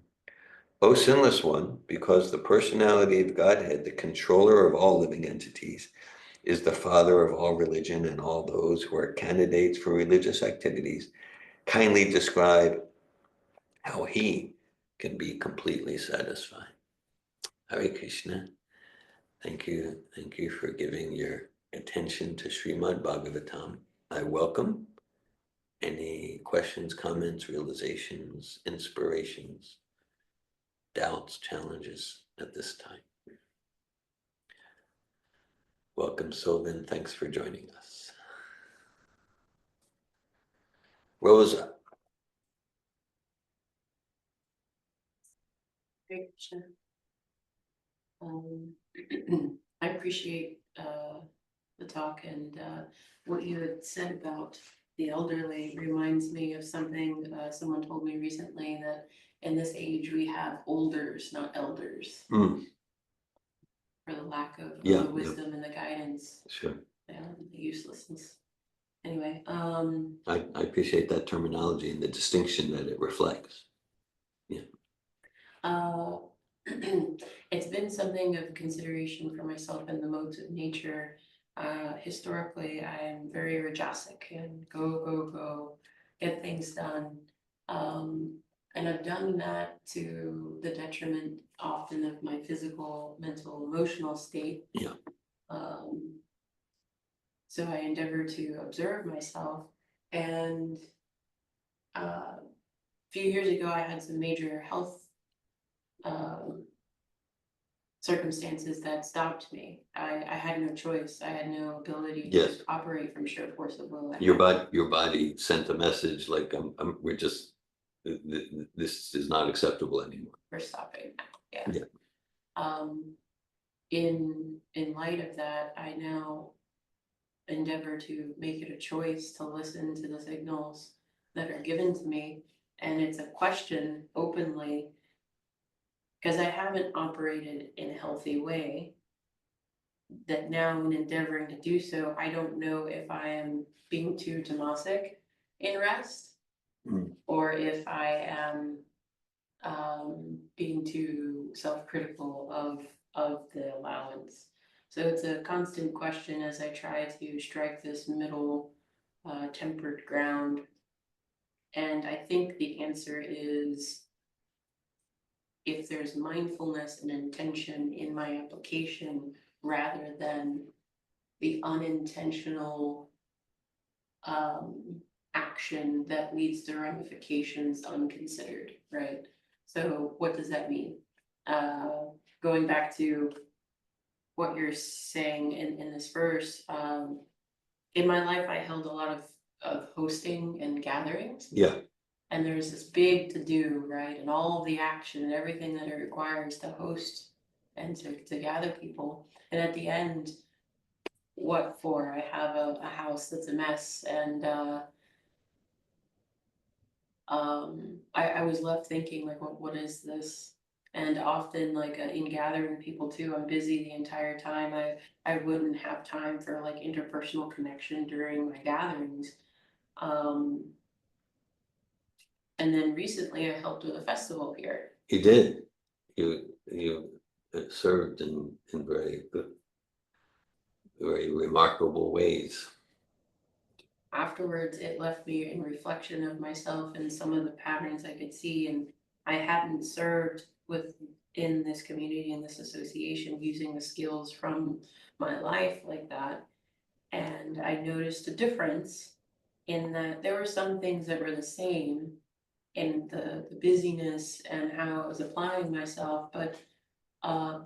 O sinless one, because the personality of Godhead, the controller of all living entities, is the father of all religion and all those who are candidates for religious activities, kindly describe how he can be completely satisfied. Hare Krishna. Thank you for giving your attention to Srimad Bhagavatam. I welcome any questions, comments, realizations, inspirations, doubts, challenges at this time. Welcome, Sylvan. Thanks for joining us. Rosa. Hare Krishna. I appreciate the talk, and what you had said about the elderly reminds me of something someone told me recently, that in this age we have olders, not elders, Mm, for the lack of Yeah, the wisdom and the guidance sure. and the uselessness. Anyway, I appreciate that terminology and the distinction that it reflects. it's been something of consideration for myself in the modes of nature. Historically, I am very rajasic and go, get things done. And I've done that to the detriment often of my physical, mental, emotional state. Yeah. So I endeavor to observe myself, and a few years ago I had some major health circumstances that stopped me. I had no choice. I had no ability Yes. to operate from sheer force of will. Your body sent a message like, we're just, this is not acceptable anymore. We're stopping now. Yeah. In light of that, I now endeavor to make it a choice to listen to the signals that are given to me, and it's a question openly, because I haven't operated in a healthy way, that now in endeavoring to do so, I don't know if I am being too tamasic in rest, or if I am being too self-critical of the allowance. So it's a constant question as I try to strike this middle tempered ground. And I think the answer is, if there's mindfulness and intention in my application, rather than the unintentional action that leads to ramifications unconsidered, right? So what does that mean? Going back to what you're saying in this verse, in my life, I held a lot of hosting and gatherings. Yeah, And there's this big to do, right? And all the action and everything that it requires to host and to gather people. And at the end, what for? I have a house that's a mess. And I was left thinking, like, what is this? And often, like, in gathering people too, I'm busy the entire time. I wouldn't have time for like interpersonal connection during my gatherings. Um, and then recently I helped with a festival here. you did. You served in very remarkable ways. Afterwards, it left me in reflection of myself and some of the patterns I could see, and I hadn't served within this community and this association using the skills from my life like that. And I noticed a difference in that there were some things that were the same in the busyness and how I was applying myself, but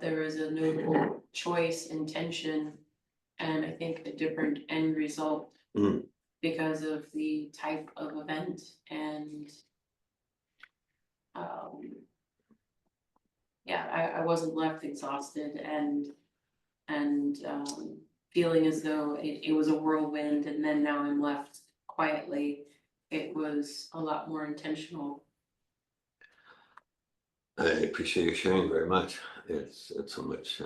there was a notable choice, intention, and I think a different end result. Mm. Because of the type of event and yeah, I wasn't left exhausted and feeling as though it was a whirlwind and then now I'm left quietly. It was a lot more intentional. I appreciate you sharing very much. It's so much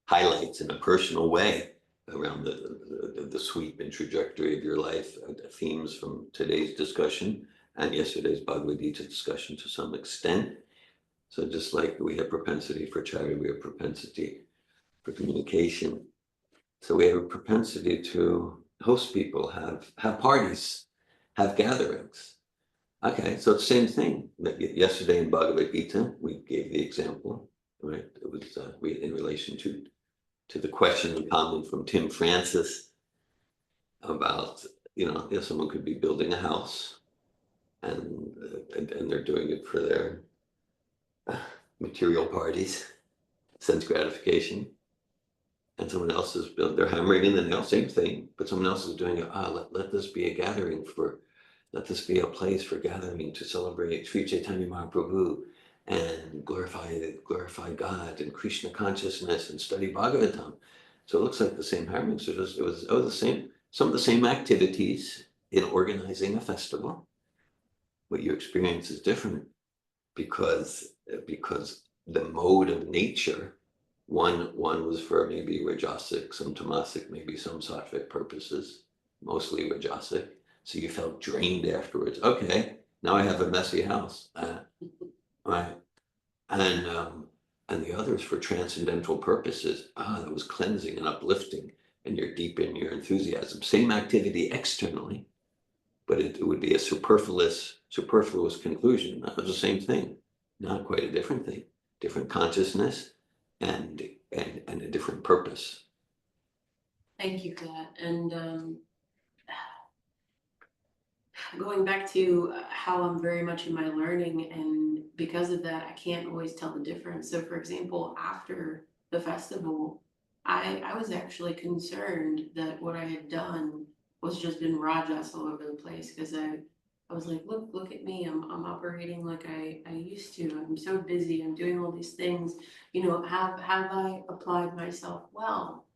highlights in a personal way around the sweep and trajectory of your life, themes from today's discussion and yesterday's Bhagavad Gita discussion to some extent. So just like we have propensity for charity, we have propensity for communication. So we have a propensity to host people, have parties, have gatherings. Okay, so it's the same thing. Yesterday in Bhagavad Gita, we gave the example, right? It was in relation to the question common from Tim Francis about, someone could be building a house and they're doing it for their material parties, sense gratification. And someone else is they're hammering in the nail, same thing, but someone else is doing it. Let this be a gathering let this be a place for gathering to celebrate Sri Chaitanya Mahaprabhu and glorify God and Krishna consciousness and study Bhagavatam. So it looks like the same hammering. So it was the same, some of the same activities in organizing a festival. What you experience is different because the mode of nature, one was for maybe rajasic, some tamasic, maybe some sattvic purposes, mostly rajasic. So you felt drained afterwards. Okay, now I have a messy house. Right. And the others for transcendental purposes. That was cleansing and uplifting, and you're deep in your enthusiasm. Same activity externally, but it would be a superfluous conclusion. That was the same thing, not quite a different thing, different consciousness and a different purpose. Thank you for that. And going back to how I'm very much in my learning, and because of that, I can't always tell the difference. So for example, after the festival, I was actually concerned that what I had done was just been rajas all over the place, because I was like, look at me, I'm operating like I used to. I'm so busy, I'm doing all these things, have I applied myself well?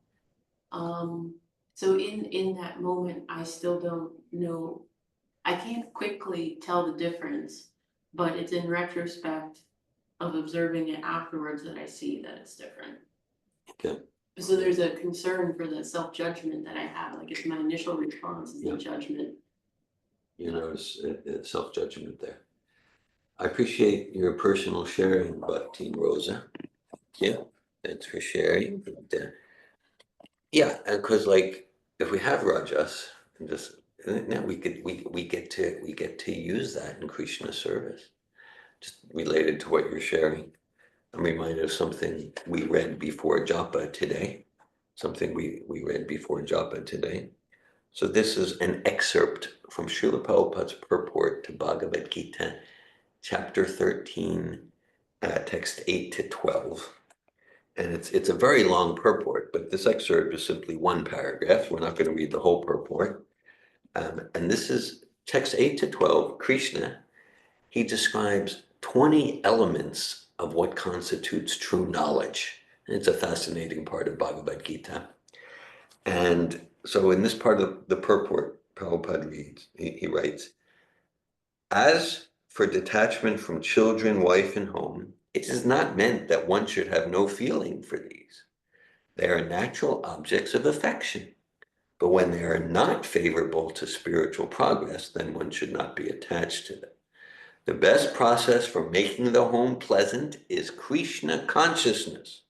So in that moment, I still don't know. I can't quickly tell the difference, but it's in retrospect of observing it afterwards that I see that it's different. Okay. So there's a concern for the self-judgment that I have, like it's my initial response is the judgment. You notice self-judgment there. I appreciate your personal sharing, Bhakti Rosa. Yeah, thanks for sharing. Yeah, and because like if we have rajas, and just now we get to use that in Krishna service. Just related to what you're sharing, I'm reminded of something we read before japa today. So this is an excerpt from Srila Prabhupada's purport to Bhagavad Gita, chapter 13, text 8 to 12. And it's a very long purport, but this excerpt is simply one paragraph. We're not going to read the whole purport. And this is text 8 to 12. Krishna, he describes 20 elements of what constitutes true knowledge. And it's a fascinating part of Bhagavad Gita. And so in this part of the purport, Prabhupada reads, he writes, as for detachment from children, wife, and home, it is not meant that one should have no feeling for these. They are natural objects of affection. But when they are not favorable to spiritual progress, then one should not be attached to them. The best process for making the home pleasant is Krishna consciousness.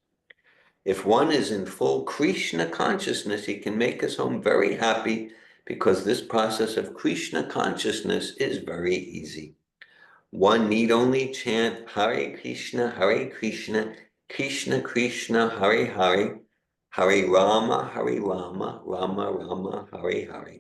If one is in full Krishna consciousness, he can make his home very happy because this process of Krishna consciousness is very easy. One need only chant Hare Krishna, Krishna Krishna, Hare Hare, Hare Rama, Rama Rama, Hare Hare.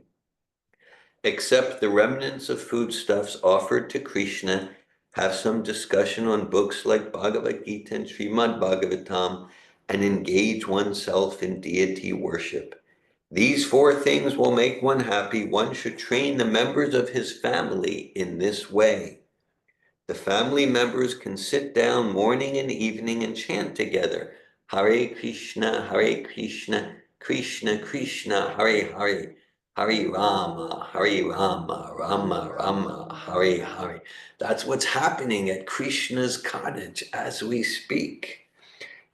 Accept the remnants of foodstuffs offered to Krishna, have some discussion on books like Bhagavad Gita and Srimad Bhagavatam, and engage oneself in deity worship. These four things will make one happy. One should train the members of his family in this way. The family members can sit down morning and evening and chant together. Hare Krishna, Krishna Krishna, Hare Hare. Hare Rama, Rama Rama, Hare Hare. That's what's happening at Krishna's cottage as we speak.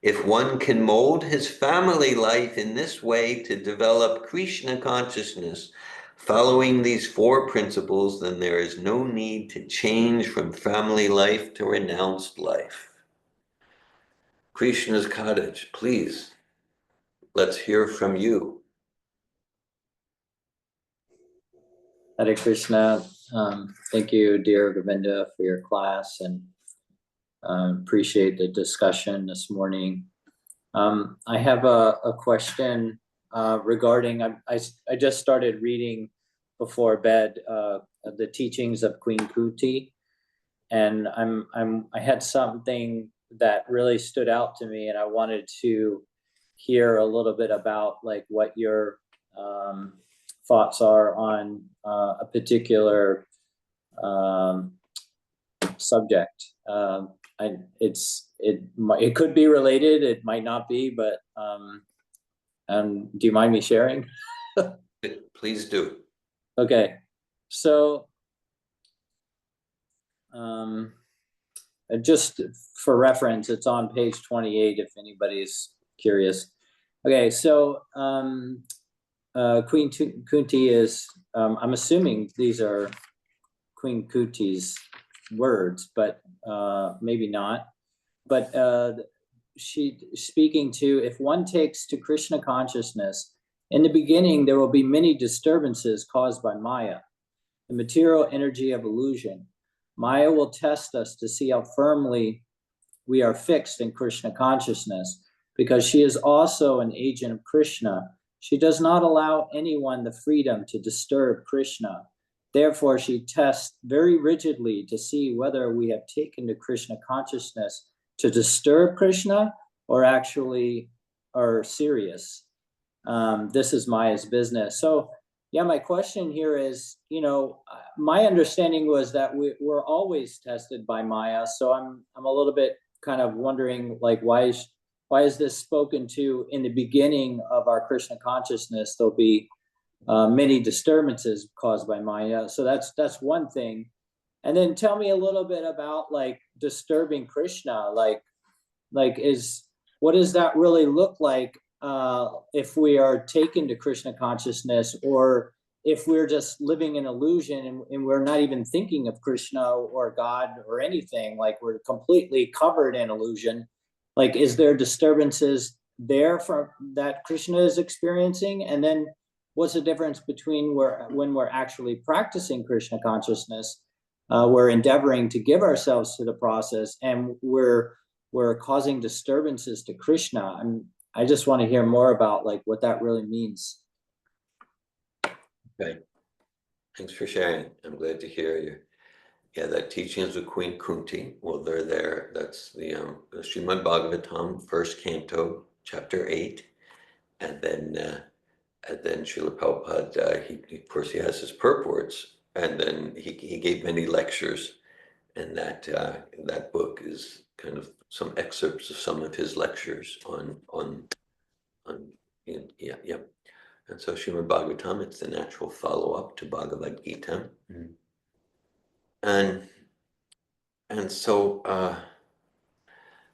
If one can mold his family life in this way to develop Krishna consciousness, following these four principles, then there is no need to change from family life to renounced life. Krishna's cottage, please, let's hear from you. Hare Krishna. Thank you, dear Govinda, for your class, and appreciate the discussion this morning. I have a question regarding, I just started reading before bed the teachings of Queen Kuti, and I had something that really stood out to me, and I wanted to hear a little bit about like what your thoughts are on a particular subject. It could be related, it might not be, but do you mind me sharing? Please do. Okay, so just for reference, it's on page 28 if anybody's curious. Okay, so Queen Kunti is, I'm assuming these are Queen Kuti's words, but maybe not. But she speaking to, if one takes to Krishna consciousness, in the beginning there will be many disturbances caused by Maya, the material energy of illusion. Maya will test us to see how firmly we are fixed in Krishna consciousness, because she is also an agent of Krishna. She does not allow anyone the freedom to disturb Krishna. Therefore, she tests very rigidly to see whether we have taken to Krishna consciousness to disturb Krishna or actually are serious. This is Maya's business. So, yeah, my question here is, my understanding was that we're always tested by Maya. So I'm a little bit kind of wondering, like, why is this spoken to in the beginning of our Krishna consciousness? There'll be many disturbances caused by Maya. So that's one thing. And then tell me a little bit about like disturbing Krishna. Like what does that really look like if we are taken to Krishna consciousness, or if we're just living in illusion and we're not even thinking of Krishna or God or anything, like we're completely covered in illusion. Like, is there disturbances there from that Krishna is experiencing? And then what's the difference between when we're actually practicing Krishna consciousness, we're endeavoring to give ourselves to the process, and we're causing disturbances to Krishna? I just want to hear more about like what that really means. Okay, thanks for sharing. I'm glad to hear you. Yeah, that teaching is with Queen Kunti. Well, they're there. That's the Srimad Bhagavatam, first canto, chapter 8. And then Srila Prabhupada, he of course he has his purports, and then he gave many lectures, and that book is kind of some excerpts of some of his lectures on yeah. And so Srimad Bhagavatam, it's the natural follow-up to Bhagavad Gita. And so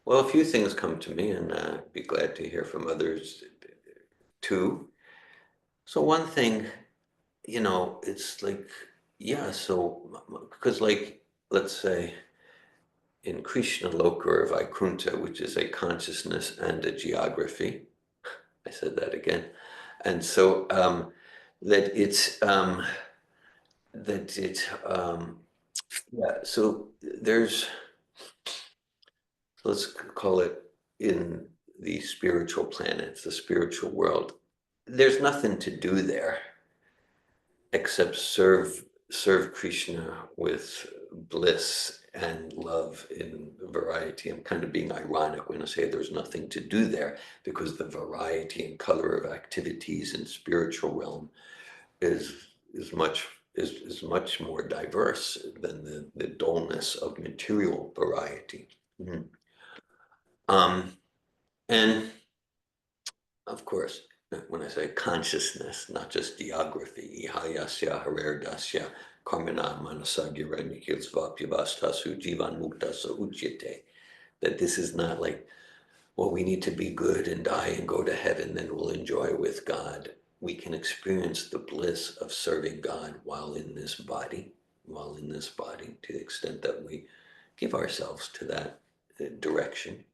well, a few things come to me, and I'd be glad to hear from others too. So one thing, it's like, yeah, so because like, let's say in Krishna Loka or Vaikuntha, which is a consciousness and a geography, I said that again. And so that it's yeah, so there's, let's call it, in the spiritual planets, the spiritual world, there's nothing to do there except serve Krishna with bliss and love in variety. I'm kind of being ironic when I say there's nothing to do there, because the variety and color of activities in spiritual realm is much more diverse than the dullness of material variety. And of course, when I say consciousness, not just geography, ihayasya harerdasya karmana manasagira nikilsvapyavastasu jivan muktasa uchyate, that this is not like, well, we need to be good and die and go to heaven, then we'll enjoy with God. We can experience the bliss of serving God while in this body, to the extent that we give ourselves to that direction.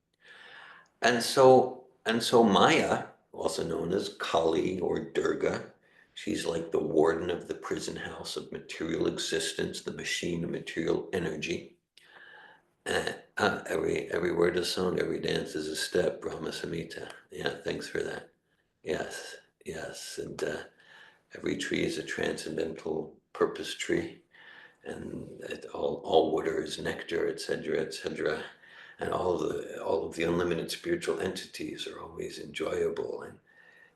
And so Maya, also known as Kali or Durga, she's like the warden of the prison house of material existence, the machine of material energy. Every word is song, every dance is a step, Brahma Samhita. Yeah, thanks for that. Yes, and every tree is a transcendental purpose tree, and all water is nectar, etc., etc. And all of the unlimited spiritual entities are always enjoyable and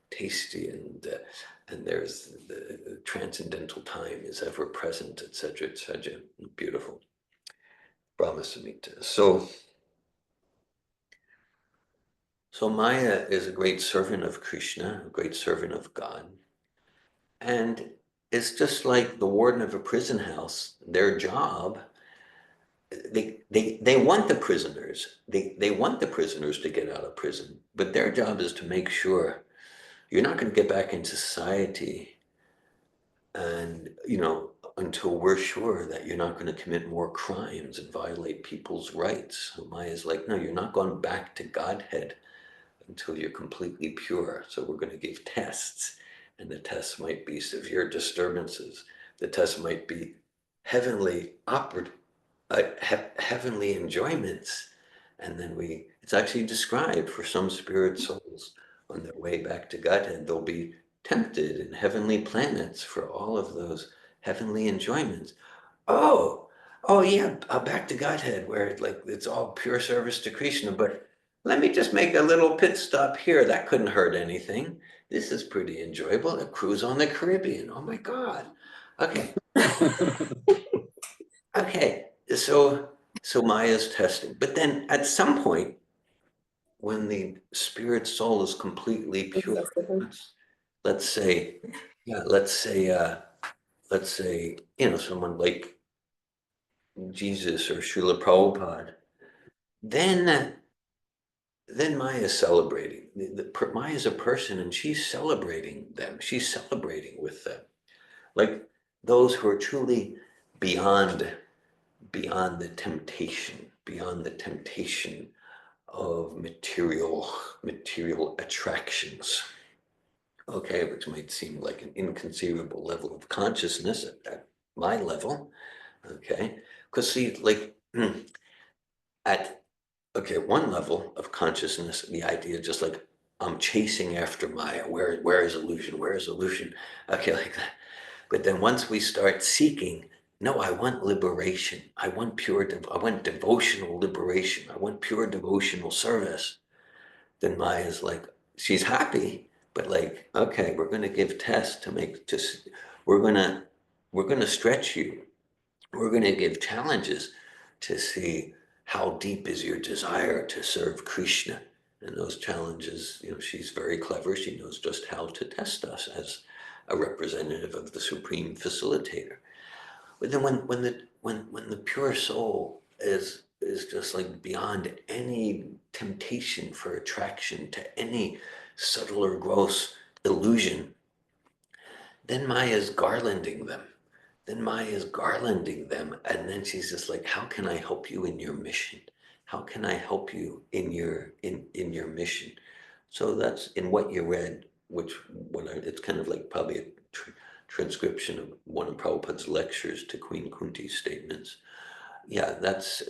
tasty, and there's the transcendental time is ever present, etc., etc. Beautiful. Brahma Samhita. So Maya is a great servant of Krishna, a great servant of God. And it's just like the warden of a prison house, their job, they want the prisoners, they want the prisoners to get out of prison, but their job is to make sure you're not going to get back into society, and until we're sure that you're not going to commit more crimes and violate people's rights. So Maya's like, no, you're not going back to Godhead until you're completely pure. So we're going to give tests, and the tests might be severe disturbances. The tests might be heavenly heavenly enjoyments. And then it's actually described for some spirit souls on their way back to Godhead, they'll be tempted in heavenly planets for all of those heavenly enjoyments. Oh yeah, back to Godhead, where like it's all pure service to Krishna, but let me just make a little pit stop here. That couldn't hurt anything. This is pretty enjoyable. A cruise on the Caribbean. Oh my God. Okay. Okay. So Maya's testing. But then at some point, when the spirit soul is completely pure, let's say, someone like Jesus or Srila Prabhupada, then Maya is celebrating. Maya is a person, and she's celebrating them. She's celebrating with them, like those who are truly beyond the temptation of material attractions. Okay, which might seem like an inconceivable level of consciousness at my level. Okay, because see, like at one level of consciousness, the idea just like I'm chasing after Maya. Where is illusion? Where is illusion? Okay, like that. But then once we start seeking, no, I want liberation. I want I want devotional liberation. I want pure devotional service. Then Maya's like, she's happy, but like, okay, we're going to give tests to make, just, we're going to stretch you. We're going to give challenges to see how deep is your desire to serve Krishna. And those challenges, she's very clever. She knows just how to test us as a representative of the supreme facilitator. But then when the pure soul is just like beyond any temptation for attraction to any subtle or gross illusion, then Maya's garlanding them. And then she's just like, how can I help you in your mission? How can I help you in your mission? So that's in what you read, it's kind of like probably a transcription of one of Prabhupada's lectures to Queen Kunti's statements. Yeah, that's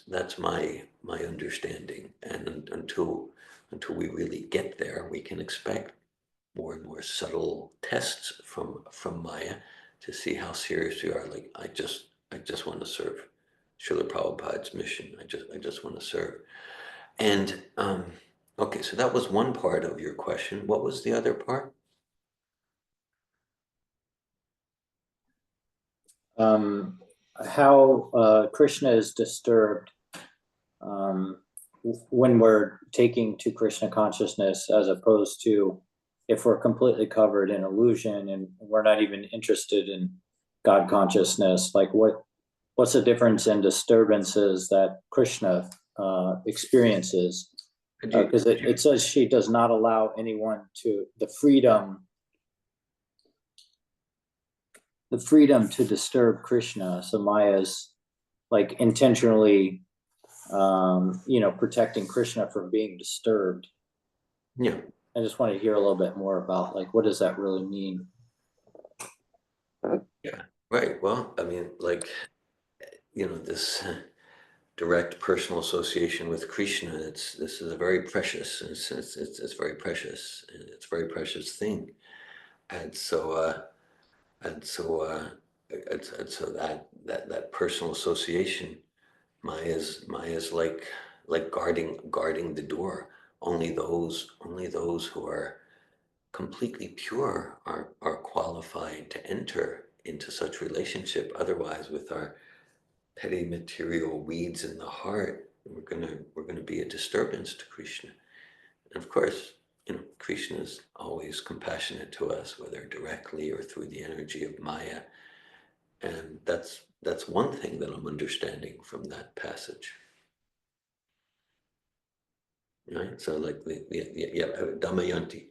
my understanding. And until we really get there, we can expect more and more subtle tests from Maya to see how serious we are. Like, I just want to serve Srila Prabhupada's mission. I just want to serve. And okay, so that was one part of your question. What was the other part? How Krishna is disturbed when we're taking to Krishna consciousness, as opposed to if we're completely covered in illusion and we're not even interested in God consciousness. Like, what's the difference in disturbances that Krishna experiences? Because it says she does not allow anyone to the freedom to disturb Krishna. So Maya's like intentionally, protecting Krishna from being disturbed. Yeah. I just want to hear a little bit more about, like, what does that really mean? Yeah, right. Well, I mean, like, this direct personal association with Krishna, this is a very precious, it's very precious, it's a very precious thing. And so, and so, that personal association, Maya's like guarding the door. Only those who are completely pure are qualified to enter into such relationship. Otherwise, with our petty material weeds in the heart, we're gonna be a disturbance to Krishna. And of course, Krishna is always compassionate to us, whether directly or through the energy of Maya. And that's one thing that I'm understanding from that passage. Right? So like Damayanti.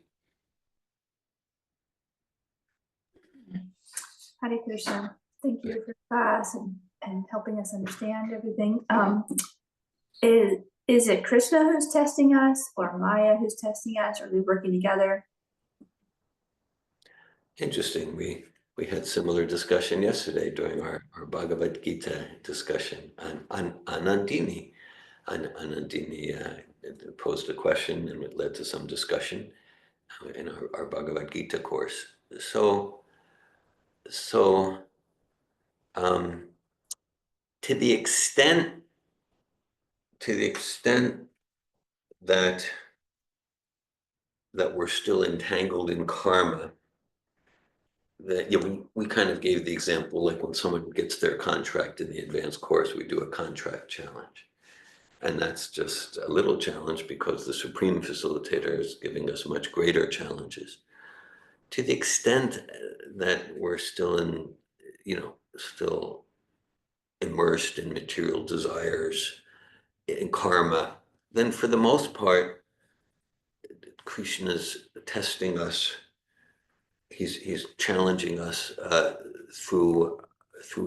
Hare Krishna. Thank you for class and helping us understand everything. Is it Krishna who's testing us, or Maya who's testing us? Are they working together? Interesting. We had similar discussion yesterday during our Bhagavad Gita discussion on Anandini. Anandini posed a question, and it led to some discussion in our Bhagavad Gita course. So to the extent that we're still entangled in karma, that we kind of gave the example, like when someone gets their contract in the advanced course, we do a contract challenge. And that's just a little challenge because the Supreme Facilitator is giving us much greater challenges. To the extent that we're still still immersed in material desires, in karma, then for the most part, Krishna's testing us. He's challenging us through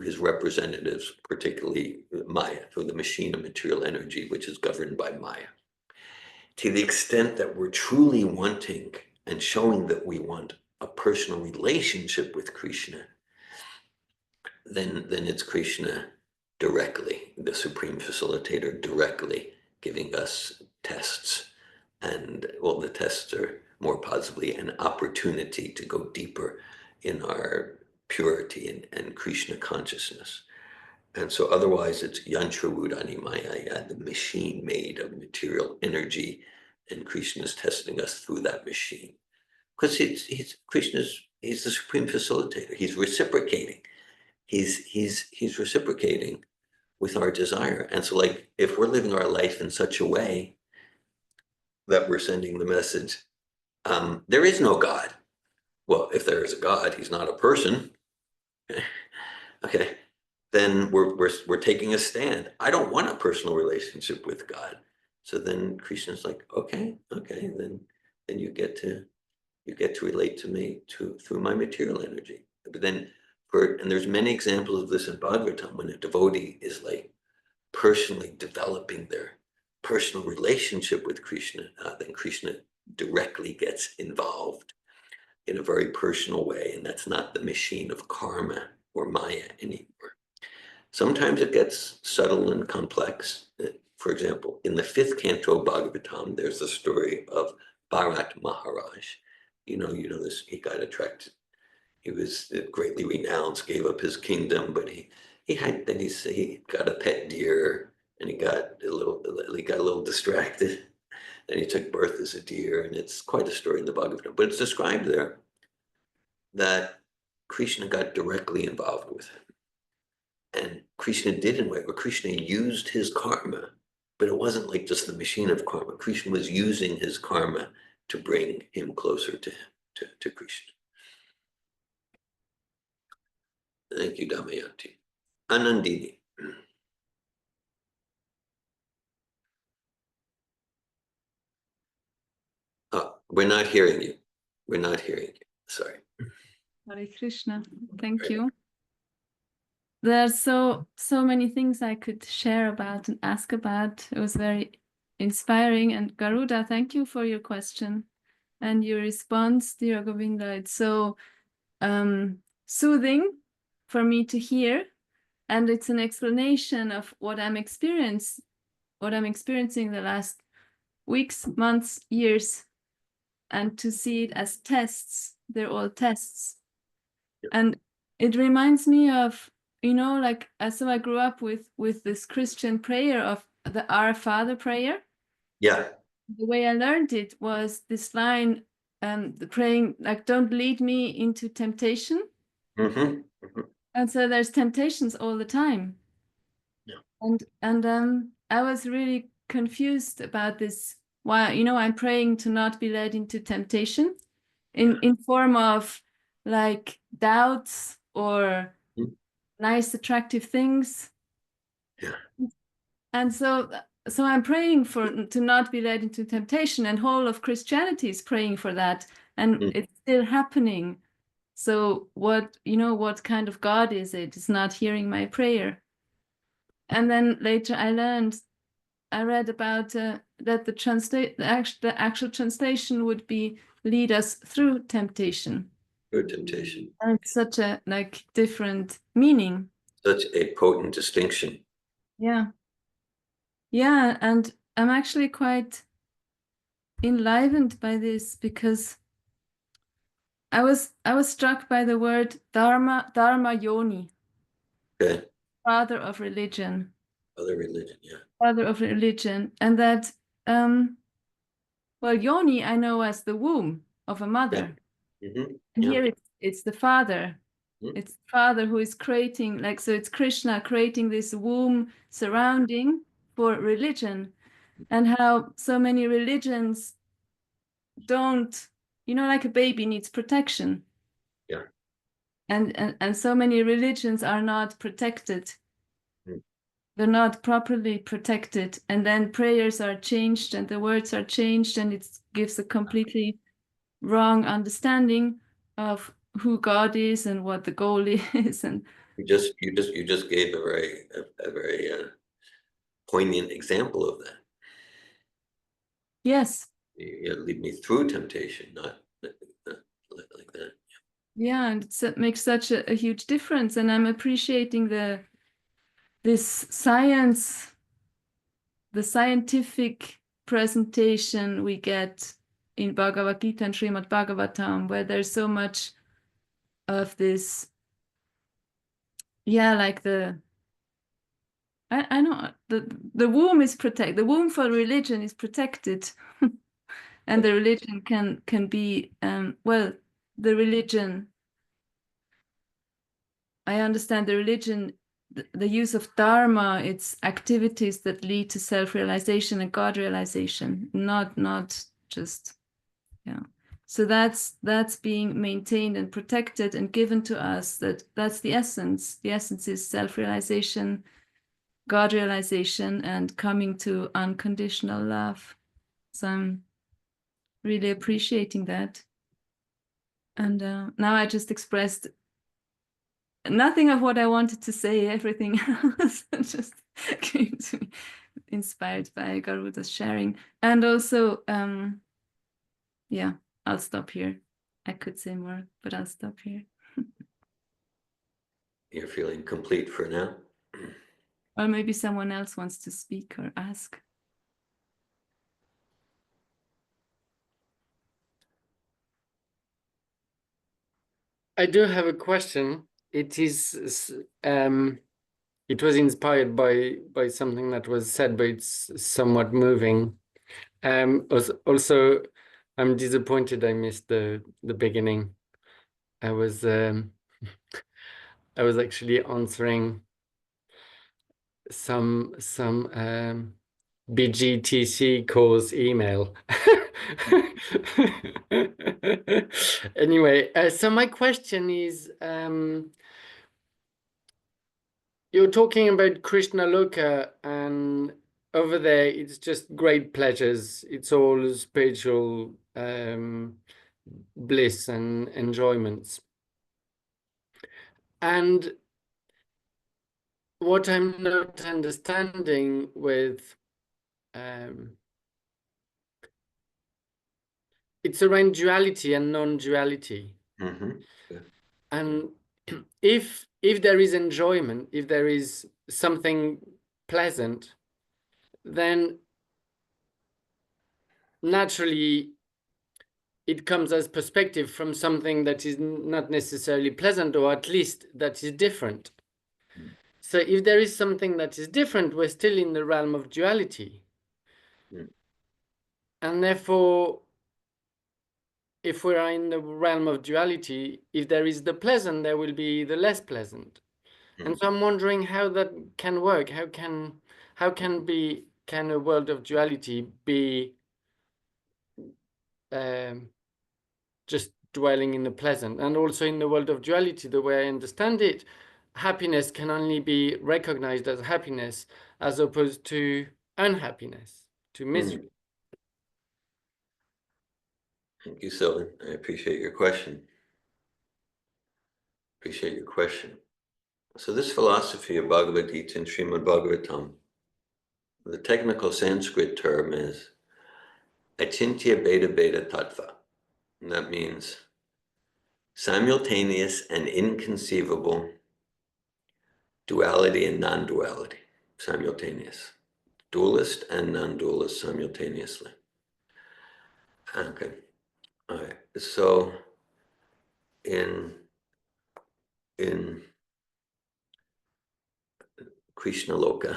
his representatives, particularly Maya, through the machine of material energy, which is governed by Maya. To the extent that we're truly wanting and showing that we want a personal relationship with Krishna, then it's Krishna directly, the Supreme Facilitator directly giving us tests. And well, the tests are more positively an opportunity to go deeper in our purity and Krishna consciousness. And so otherwise it's Yantrarudani Maya, the machine made of material energy, and Krishna is testing us through that machine. Because he's the supreme facilitator. He's reciprocating. He's reciprocating with our desire. And so like if we're living our life in such a way that we're sending the message, there is no God. Well, if there is a God, he's not a person. Okay, then we're taking a stand. I don't want a personal relationship with God. So then Krishna's like, okay, then you get to relate to me through my material energy. But then and there's many examples of this in Bhagavatam when a devotee is like personally developing their personal relationship with Krishna, then Krishna directly gets involved in a very personal way, and that's not the machine of karma or Maya anymore. Sometimes it gets subtle and complex. For example, in the 5th canto of Bhagavatam, there's the story of Bharat Maharaj. You know this, he got attracted. He was greatly renowned, gave up his kingdom, but he got a pet deer, and he got a little distracted. Then he took birth as a deer, and it's quite a story in the Bhagavatam. But it's described there that Krishna got directly involved with him. And Krishna did in a way where Krishna used his karma, but it wasn't like just the machine of karma. Krishna was using his karma to bring him closer to him, to Krishna. Thank you, Damayanti. Anandini. We're not hearing you. We're not hearing you. Sorry. Hare Krishna. Thank Right. you. There are so many things I could share about and ask about. It was very inspiring. And Garuda, thank you for your question and your response, dear Govinda. It's so soothing for me to hear. And it's an explanation of what I'm experiencing the last weeks, months, years, and to see it as tests. They're all tests. Yep. And it reminds me of, like, so I grew up with this Christian prayer of the Our Father prayer. Yeah. The way I learned it was this line, the praying, like, don't lead me into temptation. Mm-hmm. Mm-hmm. And so there's temptations all the time. Yeah. And I was really confused about this. Why, I'm praying to not be led into temptation in form of like doubts or nice, attractive things. Yeah. And so I'm praying to not be led into temptation, and whole of Christianity is praying for that, and it's still happening. So what kind of God is it? It's not hearing my prayer. And then later I read about that the actual translation would be lead us through temptation. Through temptation. And it's such a different meaning. Such a potent distinction. Yeah. Yeah, and I'm actually quite enlivened by this because I was struck by the word dharma yoni. Okay. Father of religion. Other religion, yeah. Father of religion. And that well, yoni I know as the womb of a mother. Yeah. Mm-hmm. And yeah. here it's the father. Mm-hmm. It's the father who is creating, so it's Krishna creating this womb surrounding for religion, and how so many religions don't, like a baby needs protection. Yeah. And so many religions are not protected. They're not properly protected, and then prayers are changed and the words are changed, and it gives a completely wrong understanding of who God is and what the goal is. And you just gave a very poignant example of that. Yes. You lead me through temptation, not like that. Yeah, and it makes such a huge difference, and I'm appreciating this science, the scientific presentation we get in Bhagavad Gita and Srimad Bhagavatam, where there's so much of this yeah, like I know the womb is protected. The womb for religion is protected, and the religion can be well, the religion. I understand the religion, the use of dharma. It's activities that lead to self-realization and God realization, not just yeah. So that's being maintained and protected and given to us. That's the essence. The essence is self-realization, God realization, and coming to unconditional love. So I'm really appreciating that. And now I just expressed nothing of what I wanted to say. Everything else just came to me, inspired by Garuda's sharing. And also, yeah, I'll stop here. I could say more, but I'll stop here. You're feeling complete for now? Or maybe someone else wants to speak or ask. I do have a question. It was inspired by something that was said, but it's somewhat moving. Also, I'm disappointed I missed the beginning. I was actually answering some BGTC calls email. Anyway, so my question is, you're talking about Krishna Loka, and over there it's just great pleasures. It's all spiritual bliss and enjoyments. And what I'm not understanding with it's around duality and non-duality. Mm-hmm. And if there is enjoyment, if there is something pleasant, then naturally it comes as perspective from something that is not necessarily pleasant, or at least that is different. So if there is something that is different, we're still in the realm of duality. And therefore, if we are in the realm of duality, if there is the pleasant, there will be the less pleasant. And so I'm wondering how that can work. How can a world of duality be just dwelling in the pleasant? And also in the world of duality, the way I understand it, happiness can only be recognized as happiness as opposed to unhappiness, to misery. Thank you, Sylvan. I appreciate your question. Appreciate your question. So this philosophy of Bhagavad Gita and Srimad Bhagavatam, the technical Sanskrit term is Achintya Beta Beta Tattva. And that means simultaneous and inconceivable duality and non-duality, simultaneous. Dualist and non-dualist simultaneously. Okay. All right. So in Krishna Loka,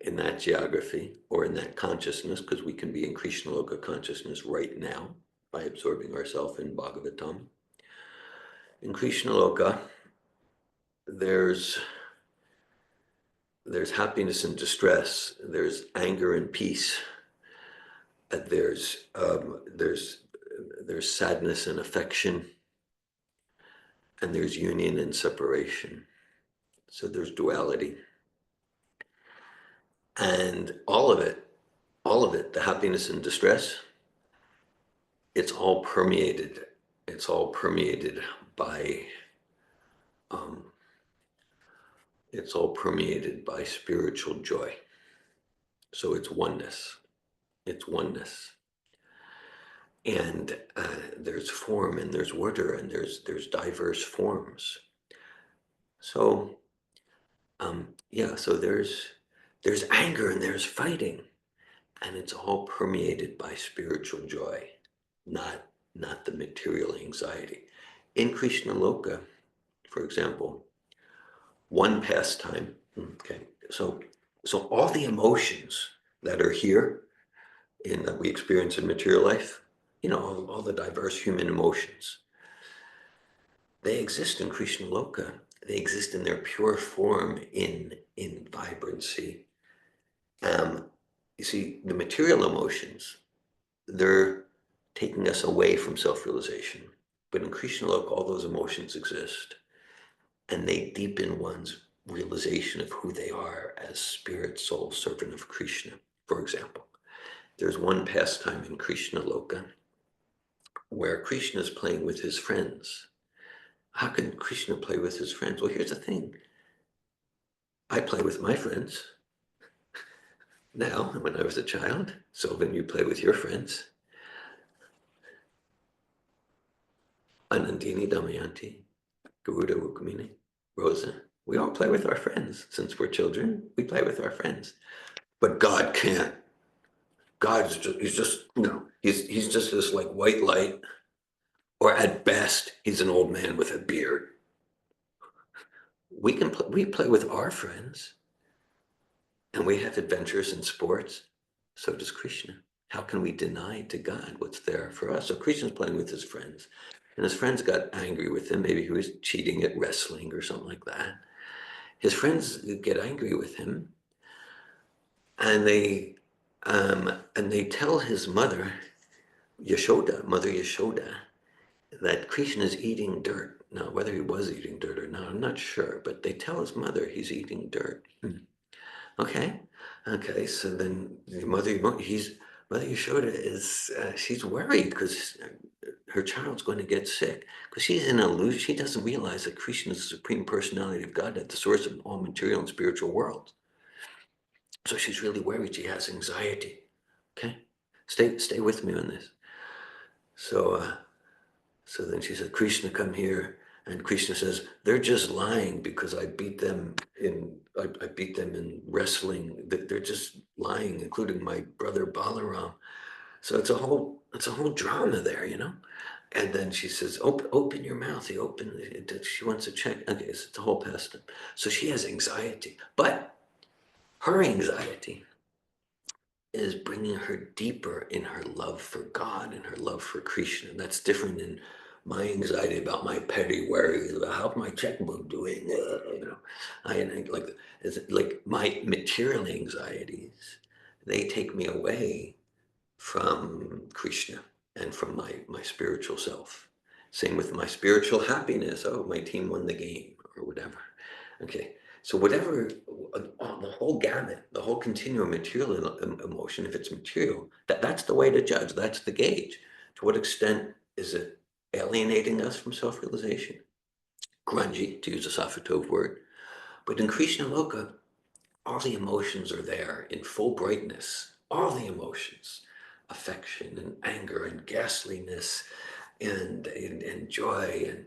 in that geography or in that consciousness, because we can be in Krishna Loka consciousness right now by absorbing ourselves in Bhagavatam. In Krishna Loka, there's happiness and distress, there's anger and peace, there's sadness and affection, and there's union and separation. So there's duality. And all of it, the happiness and distress, it's all permeated by spiritual joy. So it's oneness. And there's form and there's order and there's diverse forms. So so there's anger and there's fighting, and it's all permeated by spiritual joy, not the material anxiety. In Krishna Loka, for example, one pastime. Okay, so all the emotions that are here that we experience in material life, you know, all the diverse human emotions, they exist in Krishna Loka. They exist in their pure form in vibrancy. You see, the material emotions, they're taking us away from self-realization. But in Krishna Loka, all those emotions exist, and they deepen one's realization of who they are as spirit, soul, servant of Krishna. For example, there's one pastime in Krishna Loka where Krishna is playing with his friends. How can Krishna play with his friends? Well, here's the thing. I play with my friends now, when I was a child. Sylvan, you play with your friends. Anandini, Damayanti, Garuda, Rukmini, Rosa. We all play with our friends. Since we're children, we play with our friends. But God can't. God's just, he's just, you know, he's just this like white light, or at best, he's an old man with a beard. We play with our friends, and we have adventures and sports. So does Krishna. How can we deny to God what's there for us? So Krishna's playing with his friends, and his friends got angry with him. Maybe he was cheating at wrestling or something like that. His friends get angry with him, and they tell his mother, Mother Yashoda, that Krishna is eating dirt. Now, whether he was eating dirt or not, I'm not sure, but they tell his mother he's eating dirt. Okay, so then Mother Yashoda is, she's worried because her child's going to get sick, because she's in an illusion. She doesn't realize that Krishna is the Supreme Personality of Godhead, the source of all material and spiritual worlds. So she's really worried. She has anxiety. Okay, stay with me on this. So then she said, Krishna, come here. And Krishna says, they're just lying because I beat them in wrestling. They're just lying, including my brother Balaram. So it's a whole drama there, you know. And then she says, open your mouth. She wants to check. Okay, so it's a whole pastime. So she has anxiety, but her anxiety is bringing her deeper in her love for God and her love for Krishna. That's different than my anxiety about my petty worries about how's my checkbook doing. You know, like my material anxieties. They take me away from Krishna and from my spiritual self. Same with my spiritual happiness. Oh, my team won the game or whatever. Okay. So whatever, the whole gamut, the whole continuum of material emotion, if it's material, that's the way to judge. That's the gauge. To what extent is it alienating us from self-realization? Grungy, to use a Safatov word. But in Krishna Loka, all the emotions are there in full brightness. All the emotions, affection and anger and ghastliness and joy and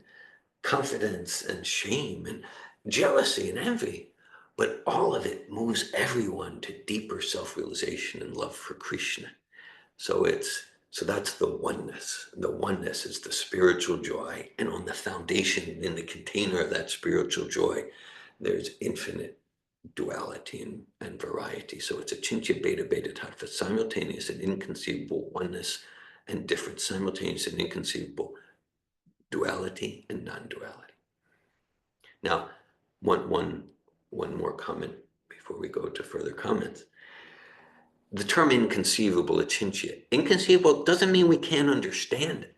confidence and shame and jealousy and envy, but all of it moves everyone to deeper self-realization and love for Krishna. So that's the oneness. The oneness is the spiritual joy, and on the foundation, in the container of that spiritual joy, there's infinite duality and variety. So it's a chincha beta beta tattva, simultaneous and inconceivable oneness and difference, simultaneous and inconceivable duality and non-duality. Now, one more comment before we go to further comments. The term inconceivable, achintya. Inconceivable doesn't mean we can't understand it.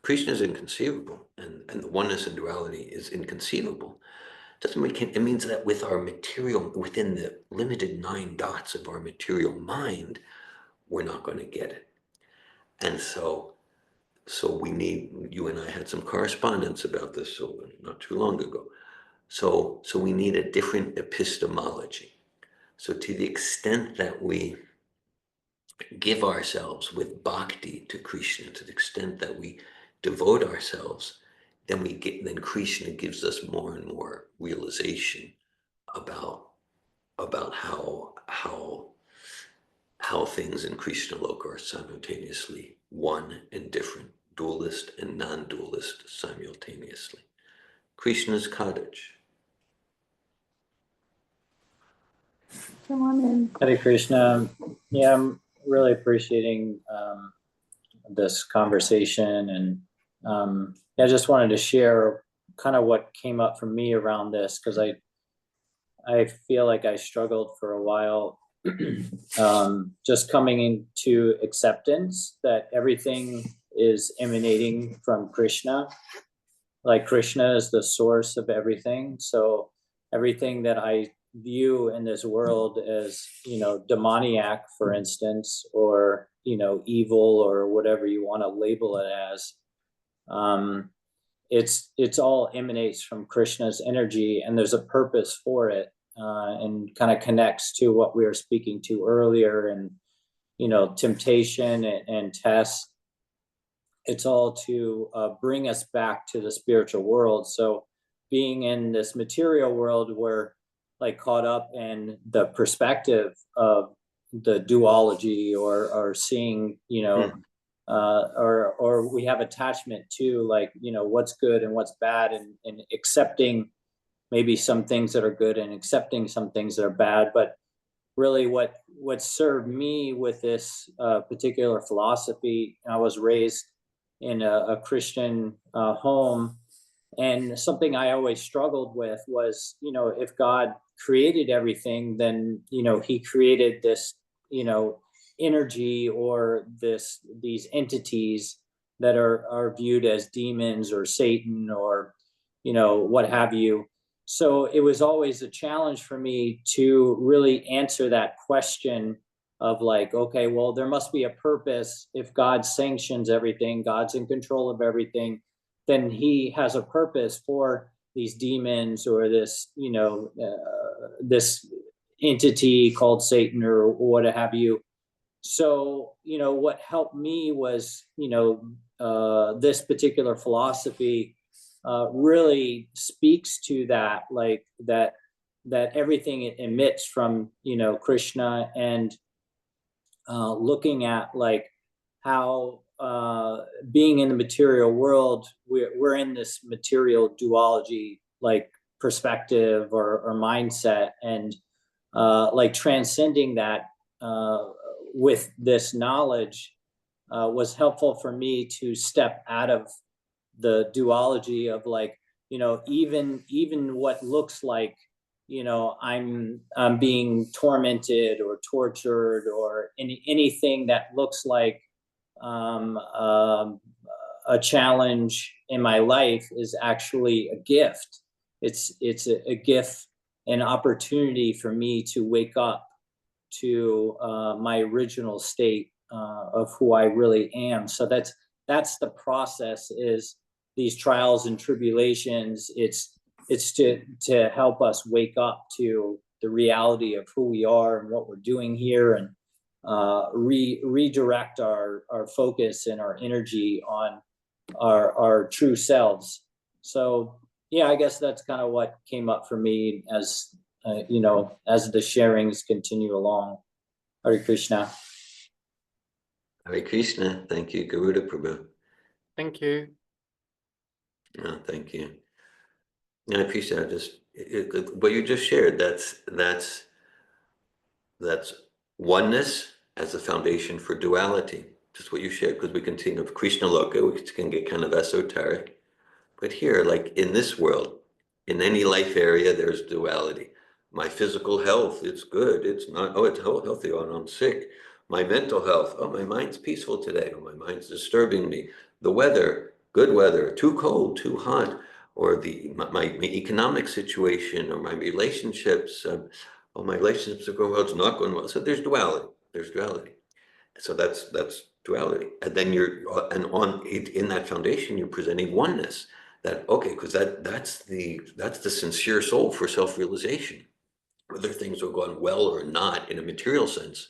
Krishna is inconceivable, and the oneness and duality is inconceivable. Doesn't mean we can't. It means that with our material, within the limited 9 dots of our material mind, we're not going to get it. And so we need, you and I had some correspondence about this not too long ago. So we need a different epistemology. So to the extent that we give ourselves with bhakti to Krishna, to the extent that we devote ourselves, then Krishna gives us more and more realization about how things in Krishna Loka are simultaneously one and different, dualist and non-dualist simultaneously. Krishna's cottage. Come on in. Hare Krishna. Yeah, I'm really appreciating this conversation, and I just wanted to share kind of what came up for me around this, because I feel like I struggled for a while just coming into acceptance that everything is emanating from Krishna. Like Krishna is the source of everything. So everything that I view in this world as, demoniac, for instance, or, evil, or whatever you want to label it as, it's all emanates from Krishna's energy, and there's a purpose for it, and kind of connects to what we were speaking to earlier, and temptation and tests. It's all to bring us back to the spiritual world. So being in this material world, we're like caught up in the perspective of the duology, or seeing, or we have attachment to, like, what's good and what's bad, and accepting maybe some things that are good and accepting some things that are bad. But really what served me with this particular philosophy, I was raised in a Christian home, and something I always struggled with was, if God created everything, then, he created this, energy, or these entities that are viewed as demons or Satan, or, what have you. So it was always a challenge for me to really answer that question of, like, okay, well, there must be a purpose. If God sanctions everything, God's in control of everything, then he has a purpose for these demons, or this, this entity called Satan, or what have you. So, what helped me was, this particular philosophy really speaks to that, like that everything emits from, Krishna, and looking at, like, how being in the material world, we're in this material duology, like, perspective or mindset, and like transcending that with this knowledge was helpful for me to step out of the duology of, like, even what looks like, I'm being tormented or tortured, or anything that looks like a challenge in my life is actually a gift. It's a gift, an opportunity for me to wake up to my original state of who I really am. So that's the process, is these trials and tribulations. It's to help us wake up to the reality of who we are and what we're doing here, and redirect our focus and our energy on our true selves. So yeah, I guess that's kind of what came up for me as as the sharings continue along. Hare Krishna. Hare Krishna. Thank you, Garuda Prabhu. Thank you. No, thank you. I appreciate what you just shared. That's oneness as a foundation for duality. Just what you shared, because we can think of Krishna Loka, which can get kind of esoteric. But here, like in this world, in any life area, there's duality. My physical health, it's good. It's not, oh, it's healthy. Oh, I'm sick. My mental health, oh, my mind's peaceful today. Oh, my mind's disturbing me. The weather, good weather, too cold, too hot, or my economic situation, or my relationships. Oh, my relationships are going well, it's not going well. So there's duality. There's duality. So that's duality. And then in that foundation, you're presenting oneness. That, okay, because that's the sincere soul for self-realization. Whether things are going well or not in a material sense,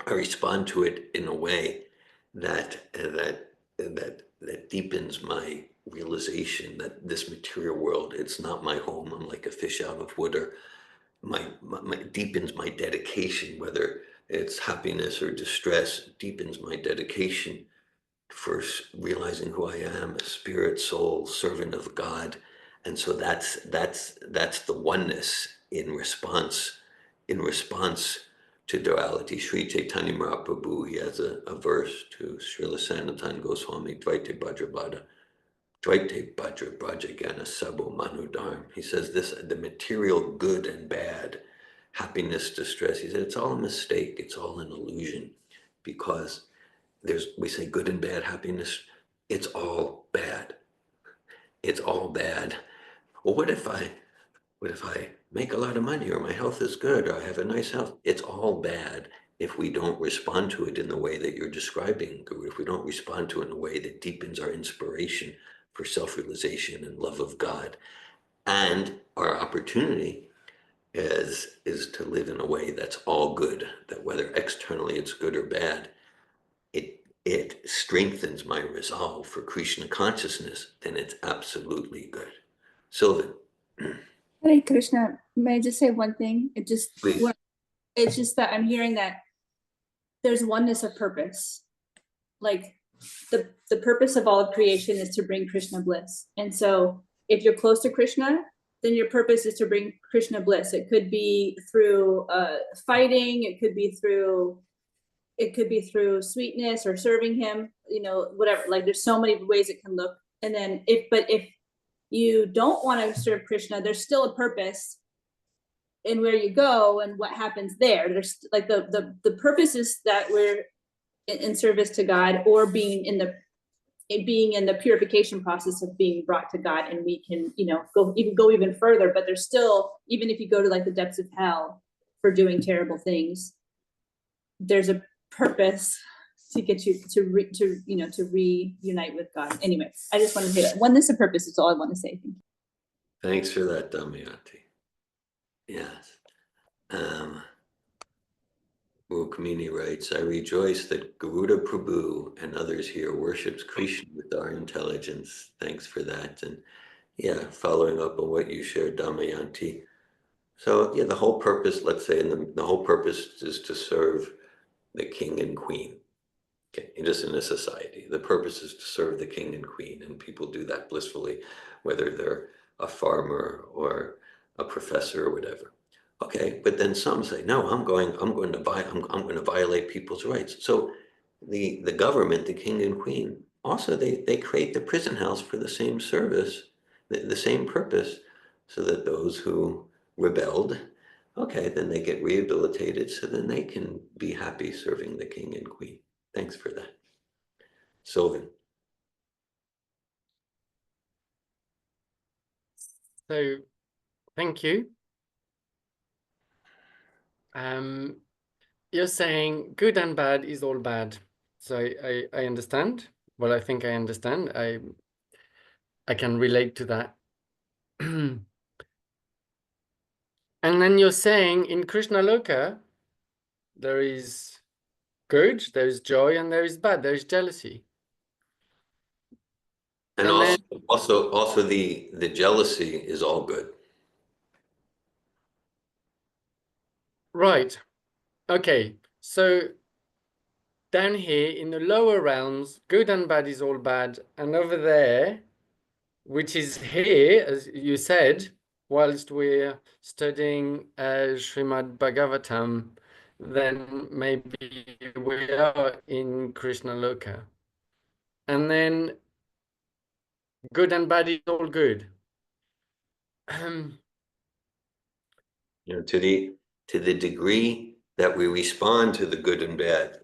I respond to it in a way that deepens my realization that this material world, it's not my home. I'm like a fish out of water. My deepens my dedication, whether it's happiness or distress, deepens my dedication for realizing who I am, a spirit, soul, servant of God, And so that's the oneness in response to duality. Sri Chaitanya Mahaprabhu, he has a verse to Srila Sanatana Goswami, Dvaite Bhadrabhada, Dvaite Bhadrabhaja Gana Sabo Manudharm. He says this, the material good and bad, happiness, distress, he said it's all a mistake, it's all an illusion, because we say good and bad happiness, it's all bad. It's all bad. Well, what if I make a lot of money, or my health is good, or I have a nice health? It's all bad if we don't respond to it in the way that you're describing, Guru, if we don't respond to it in a way that deepens our inspiration for self-realization and love of God. And our opportunity is to live in a way that's all good, that whether externally it's good or bad, it strengthens my resolve for Krishna consciousness, then it's absolutely good. Sylvan. Hare Krishna, may I just say one thing? Please. It's just that I'm hearing that there's oneness of purpose. Like the purpose of all of creation is to bring Krishna bliss. And so if you're close to Krishna, then your purpose is to bring Krishna bliss. It could be through fighting, it could be through sweetness or serving him, whatever. Like there's so many ways it can look. And then if you don't want to serve Krishna, there's still a purpose in where you go and what happens there. There's like the purpose is that we're in service to God, or being in the purification process of being brought to God, and we can go even further. But there's still, even if you go to like the depths of hell for doing terrible things, there's a purpose to get you to reunite with God. Anyway, I just want to say that oneness of purpose is all I want to say. Thanks for that, Damayanti. Yes. Rukmini writes, I rejoice that Garuda Prabhu and others here worships Krishna with our intelligence. Thanks for that. And yeah, following up on what you shared, Damayanti. So yeah, the whole purpose, let's say, the whole purpose is to serve the king and queen. Okay, just in a society, the purpose is to serve the king and queen, and people do that blissfully, whether they're a farmer or a professor or whatever. Okay, but then some say, no, I'm going to violate people's rights. So the government, the king and queen, also they create the prison house for the same service, the same purpose, so that those who rebelled, okay, then they get rehabilitated, so then they can be happy serving the king and queen. Thanks for that. Sylvan. So, thank you. You're saying good and bad is all bad. So I understand. Well, I think I understand. I can relate to that. And then you're saying in Krishna Loka, there is good, there is joy, and there is bad, there is jealousy. And also the jealousy is all good. Right. Okay. So down here in the lower realms, good and bad is all bad. And over there, which is here, as you said, whilst we're studying Srimad Bhagavatam, then maybe we are in Krishna Loka. And then good and bad is all good. To the degree that we respond to the good and bad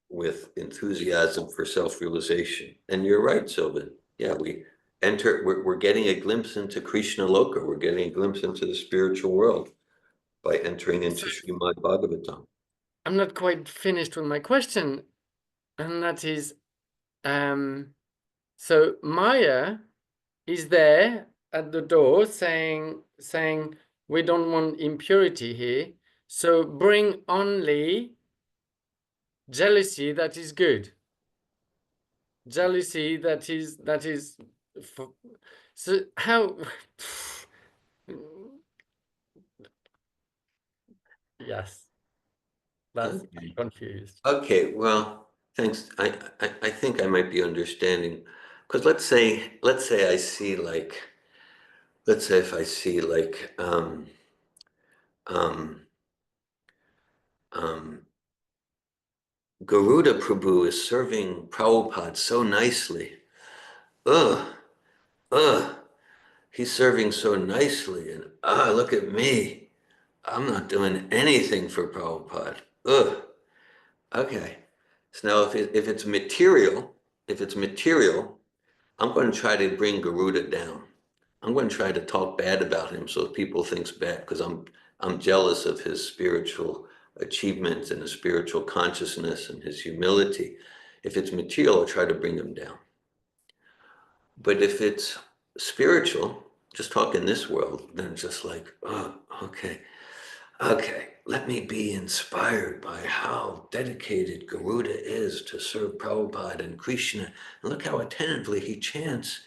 with enthusiasm for self-realization. And you're right, Sylvan. Yeah, we're getting a glimpse into Krishna Loka. We're getting a glimpse into the spiritual world by entering into Srimad Bhagavatam. I'm not quite finished with my question, and that is, so Maya is there at the door saying, we don't want impurity here, so bring only jealousy that is good. Jealousy that is, so how? Yes, that's confused. Okay, well, thanks. I think I might be understanding, because let's say I see like let's say if I see like Garuda Prabhu is serving Prabhupada so nicely. Ugh, ugh, he's serving so nicely, and look at me. I'm not doing anything for Prabhupada. Ugh. Okay. So now if it's material, I'm going to try to bring Garuda down. I'm going to try to talk bad about him so people thinks bad because I'm jealous of his spiritual achievements and his spiritual consciousness and his humility. If it's material, I'll try to bring him down. But if it's spiritual, just talk in this world, then it's just like, oh, okay, let me be inspired by how dedicated Garuda is to serve Prabhupada and Krishna. And look how attentively he chants.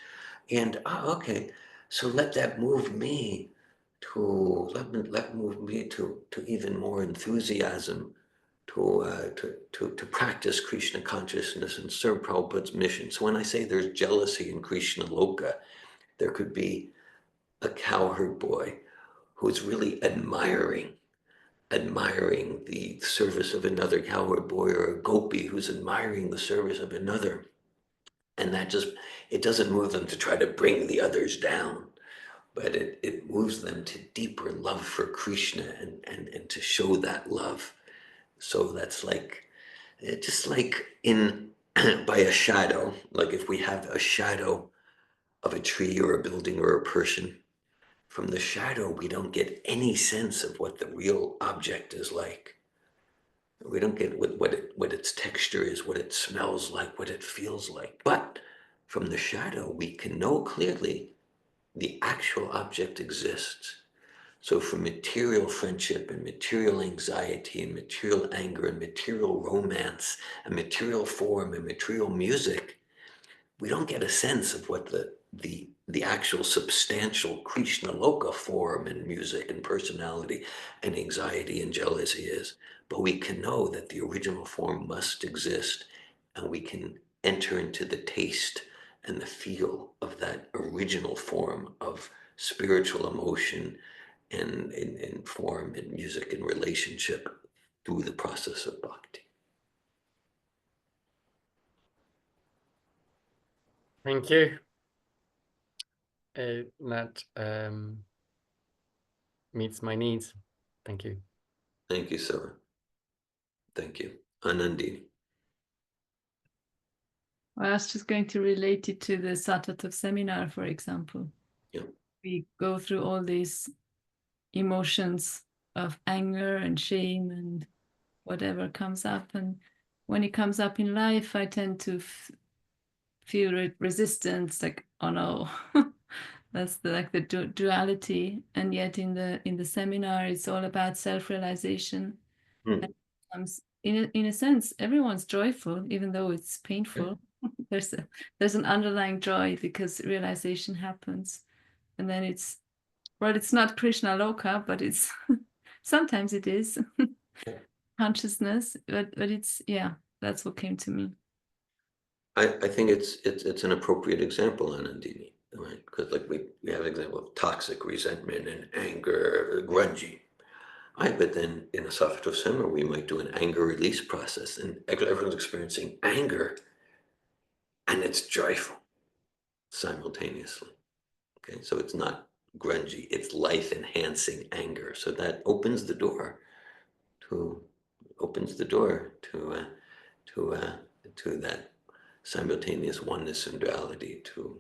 And okay, so let that move me to even more enthusiasm to practice Krishna consciousness and serve Prabhupada's mission. So when I say there's jealousy in Krishna Loka, there could be a cowherd boy who's really admiring the service of another cowherd boy, or a gopi who's admiring the service of another. And that just, it doesn't move them to try to bring the others down, but it moves them to deeper love for Krishna and to show that love. So that's like, just like in, by a shadow, like if we have a shadow of a tree or a building or a person, from the shadow, we don't get any sense of what the real object is like. We don't get what its texture is, what it smells like, what it feels like. But from the shadow, we can know clearly the actual object exists. So for material friendship and material anxiety and material anger and material romance and material form and material music, we don't get a sense of what the actual substantial Krishna Loka form and music and personality and anxiety and jealousy is. But we can know that the original form must exist, and we can enter into the taste and the feel of that original form of spiritual emotion and in form and music and relationship through the process of bhakti. Thank you. That meets my needs. Thank you. Thank you, Sarah. Thank you. Anandini. I was just going to relate it to the Sattva seminar, for example. Yeah. We go through all these emotions of anger and shame and whatever comes up. And when it comes up in life, I tend to feel resistance, like, oh no, that's the duality. And yet in the seminar, it's all about self-realization. In a sense, everyone's joyful, even though it's painful. There's an underlying joy because realization happens, and then it's not Krishna Loka, but it's sometimes it is consciousness, but it's, yeah, that's what came to me. I think it's an appropriate example, Anandini, right? Because like we have an example of toxic resentment and anger, grungy. Right, but then in a Sattva seminar, we might do an anger release process, and everyone's experiencing anger, and it's joyful simultaneously. Okay, so it's not grungy; it's life-enhancing anger. So that opens the door to that simultaneous oneness and duality, to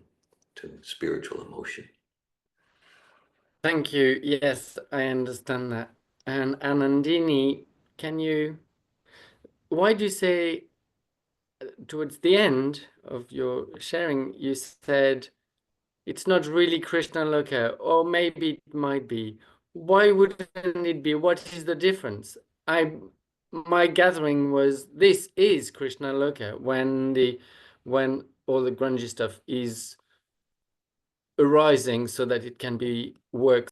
spiritual emotion. Thank you. Yes, I understand that. And Anandini, why do you say towards the end of your sharing, you said it's not really Krishna Loka, or maybe it might be. Why wouldn't it be? What is the difference? My gathering was this is Krishna Loka when all the grungy stuff is arising so that it can be worked.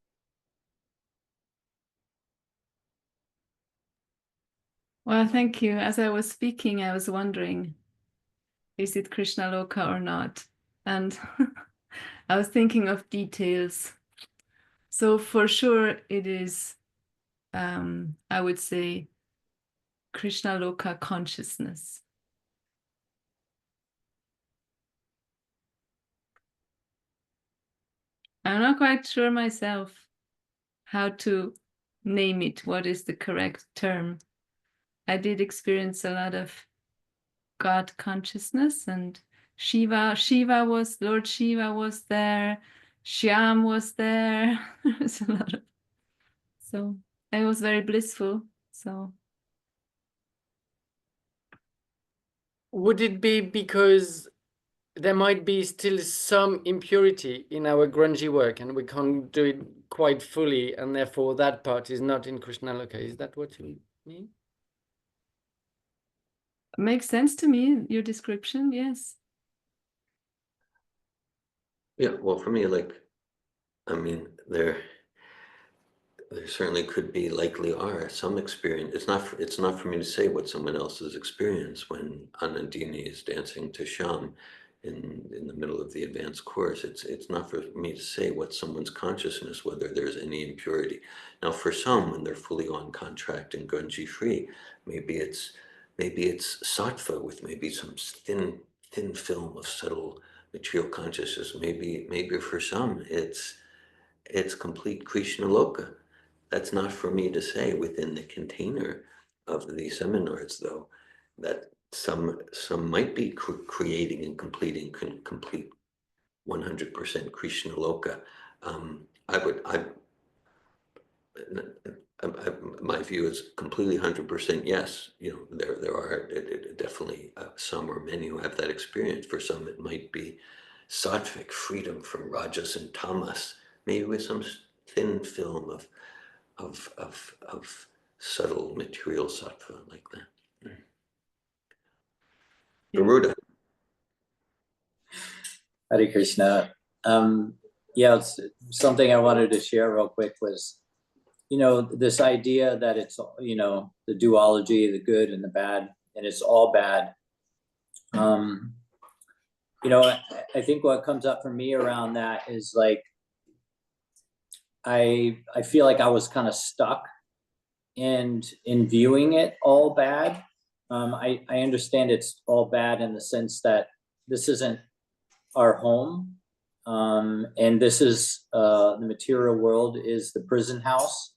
Well, thank you. As I was speaking, I was wondering, is it Krishna Loka or not? And I was thinking of details. So for sure it is, I would say, Krishna Loka consciousness. I'm not quite sure myself how to name it, what is the correct term. I did experience a lot of God consciousness, and Lord Shiva was there, Shyam was there. There's a lot of, so it was very blissful. So Would it be because there might be still some impurity in our grungy work and we can't do it quite fully, and therefore that part is not in Krishnaloka? Is that what you mean? makes sense to me, your description, yes. Yeah, well, for me, like, I mean, there certainly could be, likely are, some experience. It's not for me to say what someone else's experience when Anandini is dancing to Shyam in the middle of the advanced course. It's not for me to say what someone's consciousness, whether there's any impurity. Now, for some, when they're fully on contract and grungy free, maybe it's sattva with maybe some thin film of subtle material consciousness. Maybe for some it's complete Krishna Loka. That's not for me to say within the container of the seminars, though, that some might be creating and completing complete 100% Krishna Loka. My view is completely 100% yes. You know, there are definitely some or many who have that experience. For some, it might be sattvic freedom from rajas and tamas, maybe with some thin film of subtle material sattva like that. Garuda. Hare Krishna. Yeah, it's something I wanted to share real quick was, you know, this idea that it's, you know, the duology, the good and the bad, and it's all bad. You know, I think what comes up for me around that is like, I feel like I was kind of stuck in viewing it all bad. I understand it's all bad in the sense that this isn't our home. And this is, the material world is the prison house.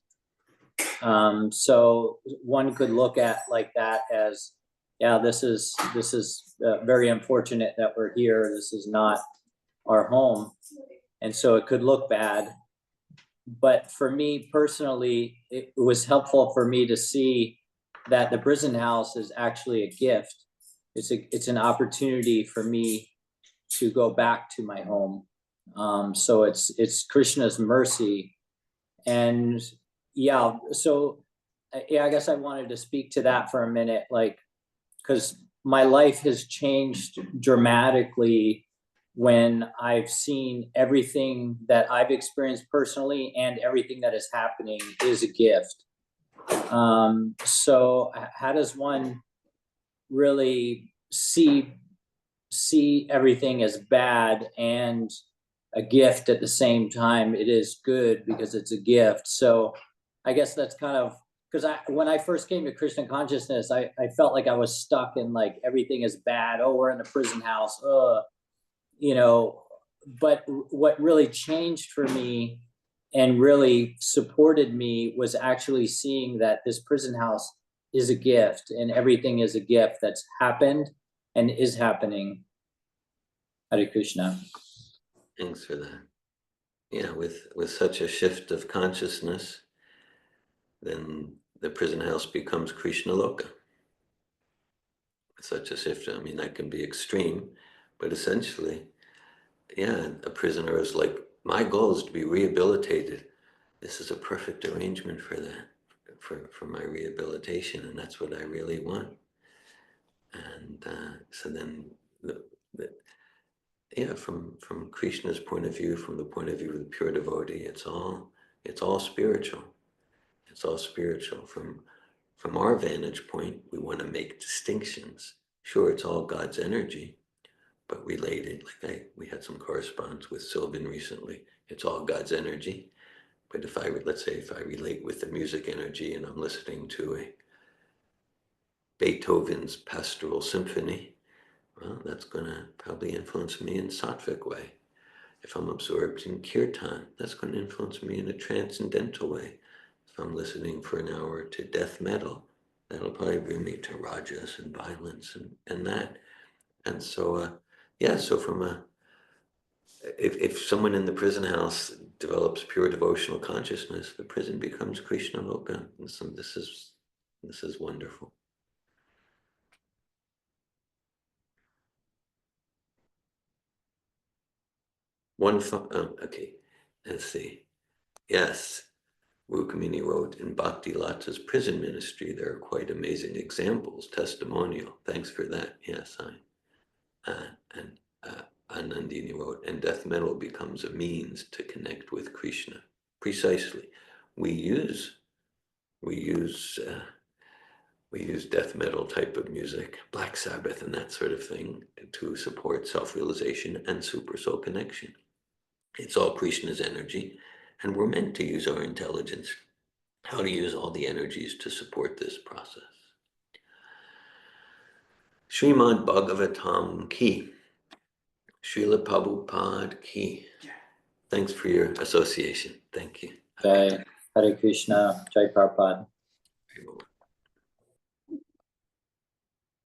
So one could look at like that as, yeah, this is very unfortunate that we're here. This is not our home. And so it could look bad. But for me personally, it was helpful for me to see that the prison house is actually a gift. It's an opportunity for me to go back to my home. So it's Krishna's mercy. And yeah, so yeah, I guess I wanted to speak to that for a minute, like, because my life has changed dramatically when I've seen everything that I've experienced personally and everything that is happening is a gift. So how does one really see everything as bad and a gift at the same time? It is good because it's a gift. So I guess that's kind of, because when I first came to Krishna consciousness, I felt like I was stuck in like everything is bad. Oh, we're in the prison house. You know, but what really changed for me and really supported me was actually seeing that this prison house is a gift and everything is a gift that's happened and is happening. Hare Krishna. Thanks for that. Yeah, with such a shift of consciousness, then the prison house becomes Krishna Loka. With such a shift, I mean, that can be extreme, but essentially, yeah, a prisoner is like, my goal is to be rehabilitated. This is a perfect arrangement for that, for my rehabilitation, and that's what I really want. And so then, yeah, from Krishna's point of view, from the point of view of the pure devotee, it's all spiritual. It's all spiritual. From our vantage point, we want to make distinctions. Sure, it's all God's energy, but related. Like we had some correspondence with Sylvan recently. It's all God's energy, But if let's say if I relate with the music energy and I'm listening to a Beethoven's Pastoral Symphony, well, that's going to probably influence me in a sattvic way. If I'm absorbed in kirtan, that's going to influence me in a transcendental way. If I'm listening for an hour to death metal, that'll probably bring me to rajas and violence and that. And so, so from if someone in the prison house develops pure devotional consciousness, the prison becomes Krishna Loka. And so this is wonderful. Okay, let's see. Yes, Rukmini wrote, in Bhakti Lata's prison ministry, there are quite amazing examples, testimonial. Thanks for that. Yes, and Anandini wrote, and death metal becomes a means to connect with Krishna. Precisely. We use death metal type of music, Black Sabbath and that sort of thing, to support self-realization and super soul connection. It's all Krishna's energy, and we're meant to use our intelligence, how to use all the energies to support this process. Srimad Bhagavatam ki, Srila Prabhupada ki. Thanks for your association. Thank you. Jai Hare Krishna, Jai Prabhupada.